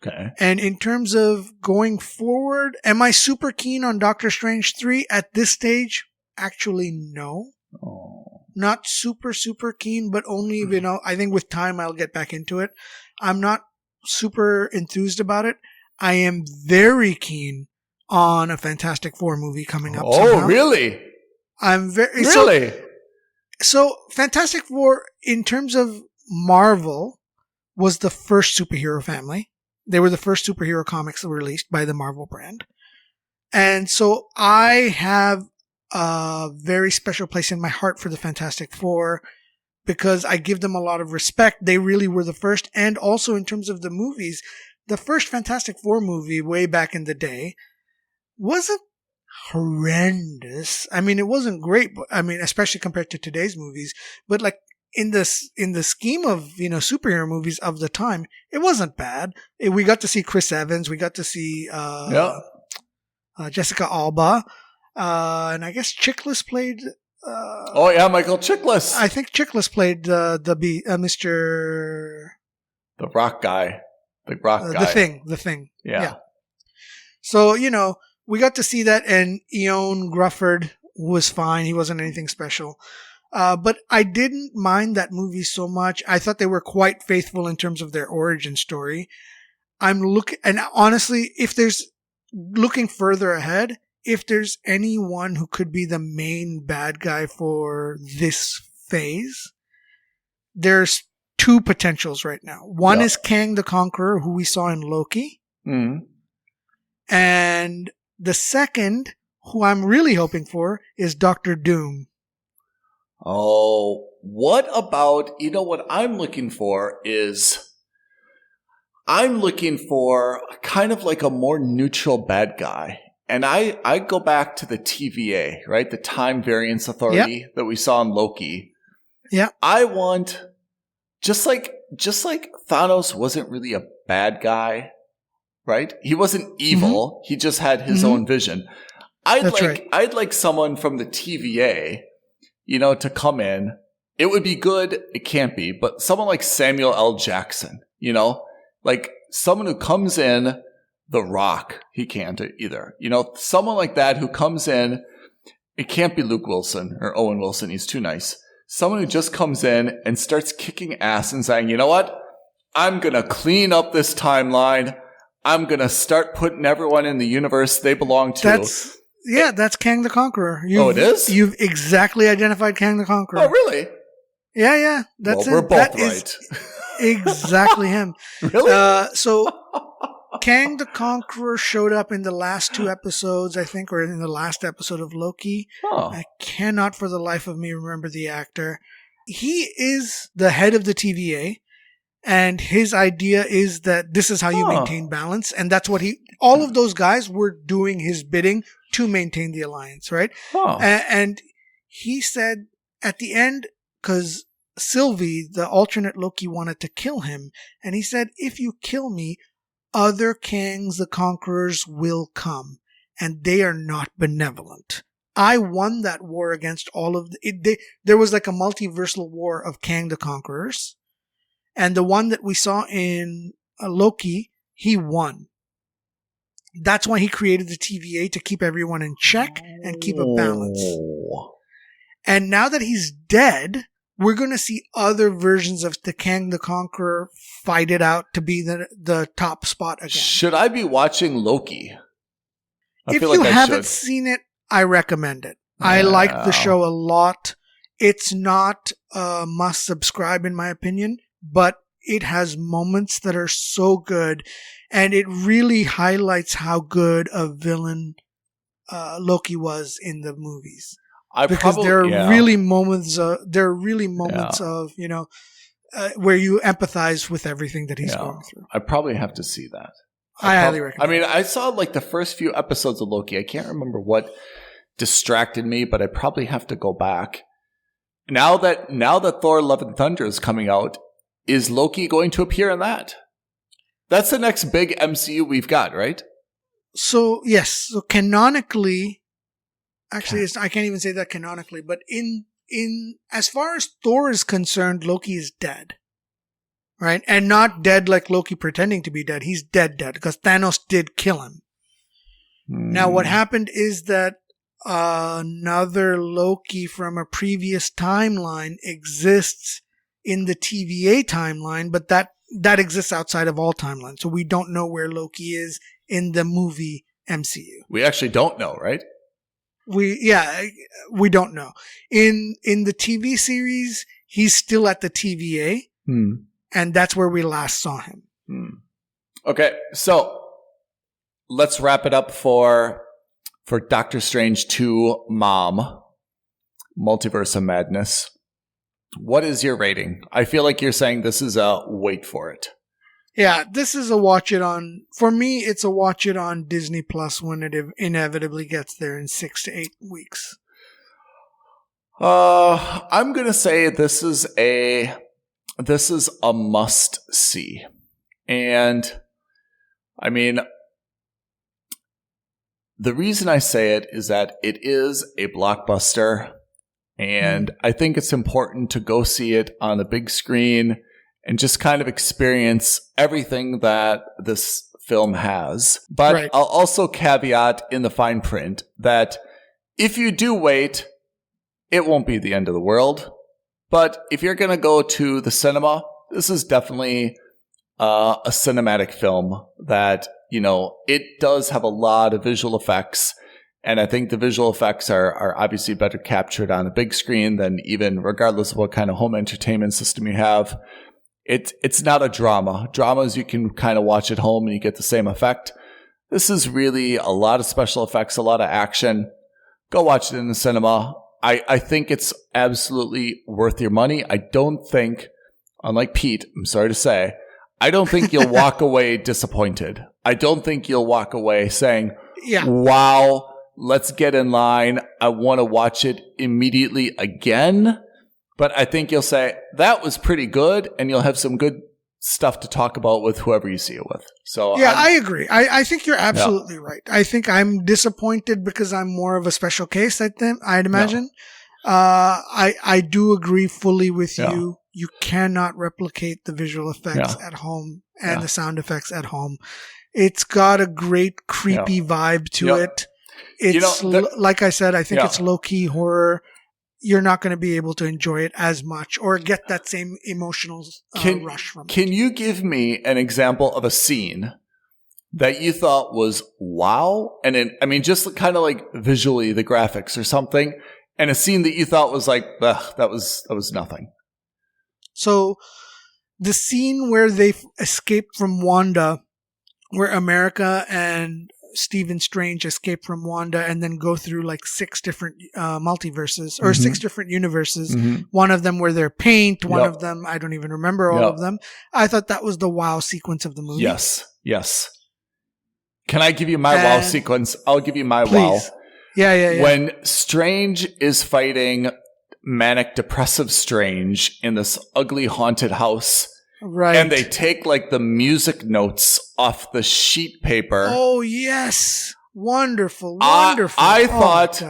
Okay. And in terms of going forward, am I super keen on Doctor Strange 3 at this stage? Actually, no. Oh. Not super, super keen, but only, I think with time I'll get back into it. I'm not super enthused about it. I am very keen on a Fantastic Four movie coming up. Oh, really? I'm very... Really? So Fantastic Four, in terms of Marvel, was the first superhero family. They were the first superhero comics released by the Marvel brand. And so I have a very special place in my heart for the Fantastic Four because I give them a lot of respect. They really were the first. And also in terms of the movies, the first Fantastic Four movie way back in the day wasn't horrendous. I mean, it wasn't great, but I mean, especially compared to today's movies, but like in the scheme of, superhero movies of the time, it wasn't bad. We got to see Chris Evans. We got to see, Jessica Alba. And I guess Chiklis played, Michael Chiklis. I think Chiklis played, Mr. The rock guy. The rock guy. The thing. Yeah. So, we got to see that, and Eoin Grufford was fine. He wasn't anything special. But I didn't mind that movie so much. I thought they were quite faithful in terms of their origin story. And honestly, if there's looking further ahead, if there's anyone who could be the main bad guy for this phase, there's 2 potentials right now. One is Kang the Conqueror, who we saw in Loki. Mm-hmm. And the second, who I'm really hoping for, is Doctor Doom. Oh, what about, what I'm looking for is, I'm looking for kind of like a more neutral bad guy. And I go back to the TVA, right? The Time Variance Authority that we saw in Loki. Yeah. I want, just like Thanos wasn't really a bad guy, right? He wasn't evil. Mm-hmm. He just had his own vision. I'd like someone from the TVA, to come in. It would be good. It can't be, but someone like Samuel L. Jackson, like someone who comes in, The Rock. He can't either. Someone like that who comes in. It can't be Luke Wilson or Owen Wilson. He's too nice. Someone who just comes in and starts kicking ass and saying, you know what? I'm going to clean up this timeline. I'm going to start putting everyone in the universe they belong to. That's Kang the Conqueror. It is? You've exactly identified Kang the Conqueror. Oh, really? Yeah. That's we're both right. Exactly him. Really? So Kang the Conqueror showed up in the last 2 episodes, I think, or in the last episode of Loki. Oh. I cannot for the life of me remember the actor. He is the head of the TVA, and his idea is that this is how you maintain balance, and that's what all of those guys were doing his bidding to maintain the alliance, right? And he said at the end, because Sylvie, the alternate Loki, wanted to kill him, and he said, if you kill me, other Kangs the Conquerors will come, and they are not benevolent. I won that war against all of there was like a multiversal war of Kang the Conquerors, and the one that we saw in Loki, he won. That's why he created the TVA, to keep everyone in check and keep a balance. And now that he's dead, we're going to see other versions of the Kang the Conqueror fight it out to be the top spot again. Should I be watching Loki? If you haven't seen it, I recommend it. I like the show a lot. It's not a must subscribe in my opinion, but it has moments that are so good, and it really highlights how good a villain Loki was in the movies. There are really moments of where you empathize with everything that he's going through. I probably have to see that. I highly recommend. I mean, I saw like the first few episodes of Loki. I can't remember what distracted me, but I probably have to go back. Now that Thor: Love and Thunder is coming out, is Loki going to appear in that? That's the next big MCU we've got, right? So yes, so canonically, actually, I can't even say that canonically, but in as far as Thor is concerned, Loki is dead. Right? And not dead like Loki pretending to be dead. He's dead, because Thanos did kill him. Now, what happened is that another Loki from a previous timeline exists in the TVA timeline, but that exists outside of all timelines. So we don't know where Loki is in the movie MCU. We actually don't know, right? We don't know. In the TV series, he's still at the TVA. And that's where we last saw him. Okay, so let's wrap it up for Doctor Strange 2 Mom, Multiverse of Madness. What is your rating? I feel like you're saying this is a wait for it. Yeah, this is a watch it on. For me, it's a watch it on Disney Plus when it inevitably gets there in 6 to 8 weeks. I'm going to say this is a must see. And I mean, the reason I say it is that it is a blockbuster, and I think it's important to go see it on a big screen and just kind of experience everything that this film has. But I'll also caveat in the fine print that if you do wait, it won't be the end of the world. But if you're going to go to the cinema, this is definitely a cinematic film that, it does have a lot of visual effects. And I think the visual effects are obviously better captured on a big screen than even regardless of what kind of home entertainment system you have. It's not a drama. Dramas you can kind of watch at home and you get the same effect. This is really a lot of special effects, a lot of action. Go watch it in the cinema. I think it's absolutely worth your money. I don't think, unlike Pete, I'm sorry to say, I don't think you'll walk away disappointed. I don't think you'll walk away saying, wow, let's get in line. I want to watch it immediately again. But I think you'll say, that was pretty good, and you'll have some good stuff to talk about with whoever you see it with. So I agree. I think you're absolutely right. I think I'm disappointed because I'm more of a special case, I'd imagine. I do agree fully with you. You cannot replicate the visual effects at home and the sound effects at home. It's got a great creepy vibe to it. It's like I said, I think it's low-key horror. You're not going to be able to enjoy it as much or get that same emotional rush from it. Can you give me an example of a scene that you thought was wow? And just kind of like visually the graphics or something, and a scene that you thought was like, that was nothing. So the scene where they escaped from Wanda where America and Stephen Strange escape from Wanda and then go through like 6 different multiverses or 6 different universes. One of them where they're paint, one of them, I don't even remember all of them. I thought that was the wow sequence of the movie. Yes. Can I give you my wow sequence? I'll give you my wow. Yeah. When Strange is fighting manic depressive Strange in this ugly haunted house. Right. And they take like the music notes off the sheet paper. Oh, yes. Wonderful. I thought,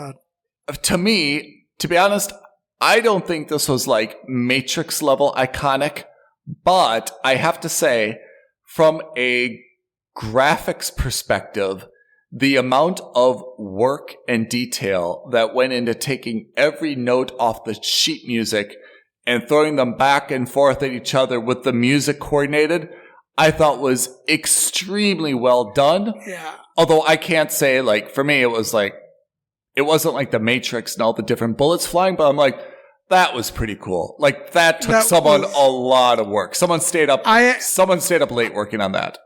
to me, to be honest, I don't think this was like Matrix level iconic, but I have to say, from a graphics perspective, the amount of work and detail that went into taking every note off the sheet music and throwing them back and forth at each other with the music coordinated, I thought was extremely well done. Yeah. Although I can't say, like, for me, it wasn't like the Matrix and all the different bullets flying, but I'm like, that was pretty cool. Like, that took someone a lot of work. Someone stayed up late working on that.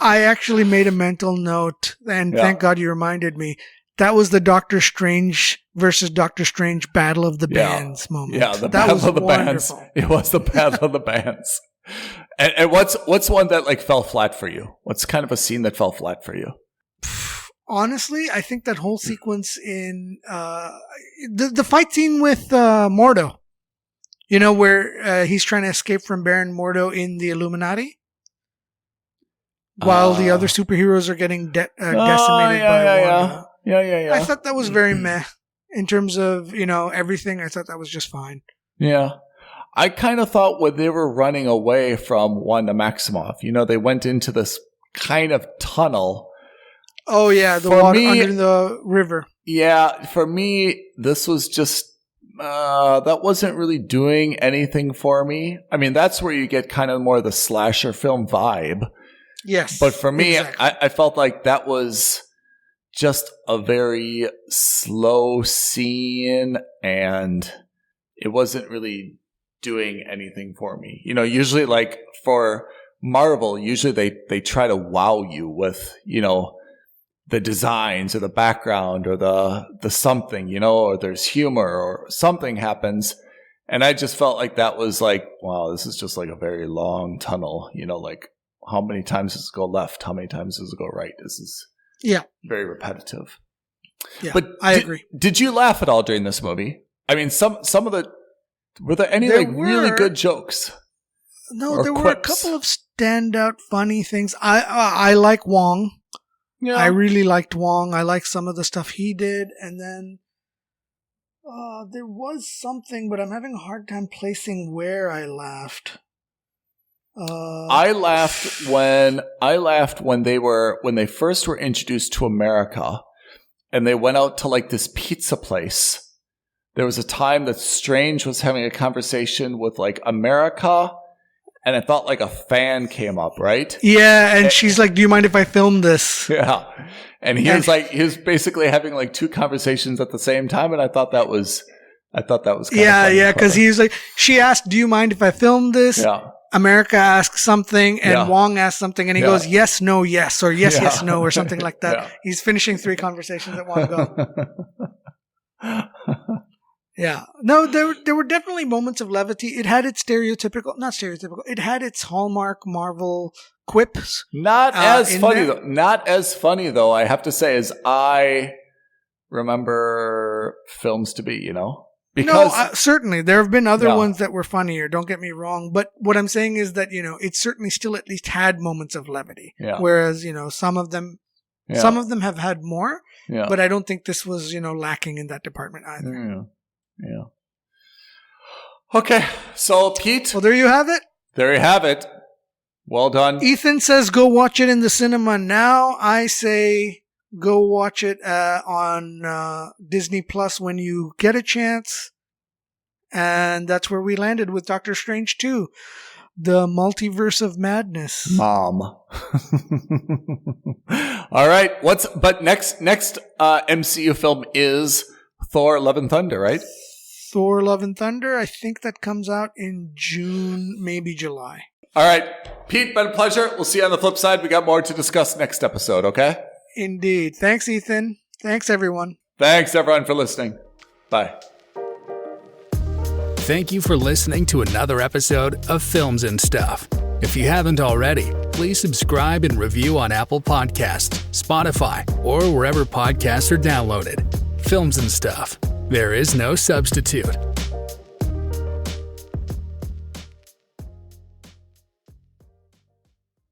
I actually made a mental note, and thank God you reminded me. That was the Doctor Strange versus Doctor Strange Battle of the Bands moment. Yeah, the Battle of the Bands. It was the Battle of the Bands. And what's one that like fell flat for you? What's kind of a scene that fell flat for you? Honestly, I think that whole sequence in the fight scene with Mordo. You know, where he's trying to escape from Baron Mordo in the Illuminati? While the other superheroes are getting decimated by Wanda. Yeah. I thought that was very meh in terms of, everything. I thought that was just fine. Yeah. I kind of thought when they were running away from Wanda Maximoff, they went into this kind of tunnel. Oh, yeah. The water under the river. Yeah. For me, this was just, that wasn't really doing anything for me. I mean, that's where you get kind of more of the slasher film vibe. Yes. But for me, exactly. I felt like that was just a very slow scene, and it wasn't really doing anything for me. Usually like for Marvel, usually they try to wow you with, the designs or the background or the something, or there's humor or something happens. And I just felt like that was like, wow, this is just like a very long tunnel, like how many times does it go left? How many times does it go right? This is very repetitive. Yeah, but I agree. Did you laugh at all during this movie? I mean, some of the, were there any really good jokes? No, there were a couple of standout funny things. I like Wong. Yeah. I really liked Wong. I liked some of the stuff he did. And then there was something, but I'm having a hard time placing where I laughed. I laughed when they first were introduced to America and they went out to like this pizza place. There was a time that Strange was having a conversation with like America, and I thought like a fan came up, right? Yeah, and she's like, "Do you mind if I film this?" Yeah. And he was basically having like 2 conversations at the same time, and I thought that was kind of funny. Yeah, because he was like, she asked, "Do you mind if I film this?" Yeah. America asks something and Wong asks something and he goes, yes, no, yes, or yes, yes, no, or something like that. Yeah. He's finishing 3 conversations at one go. Yeah. No, there were definitely moments of levity. It had its it had its hallmark Marvel quips. Not as funny though, I have to say, as I remember films to be, Because certainly there have been other ones that were funnier. Don't get me wrong, but what I'm saying is that it certainly still at least had moments of levity. Yeah. Whereas some of them have had more. Yeah. But I don't think this was lacking in that department either. Yeah. Okay, so Pete. Well, there you have it. There you have it. Well done. Ethan says go watch it in the cinema now. I say go watch it on Disney Plus when you get a chance. And that's where we landed with Doctor Strange 2, the Multiverse of Madness. Mom. All right. Next MCU film is Thor: Love and Thunder, right? Thor: Love and Thunder. I think that comes out in June, maybe July. All right. Pete, been a pleasure. We'll see you on the flip side. We got more to discuss next episode, okay? Indeed. Thanks, Ethan. Thanks, everyone. Thanks, everyone, for listening. Bye. Thank you for listening to another episode of Films and Stuff. If you haven't already, please subscribe and review on Apple Podcasts, Spotify, or wherever podcasts are downloaded. Films and Stuff. There is no substitute.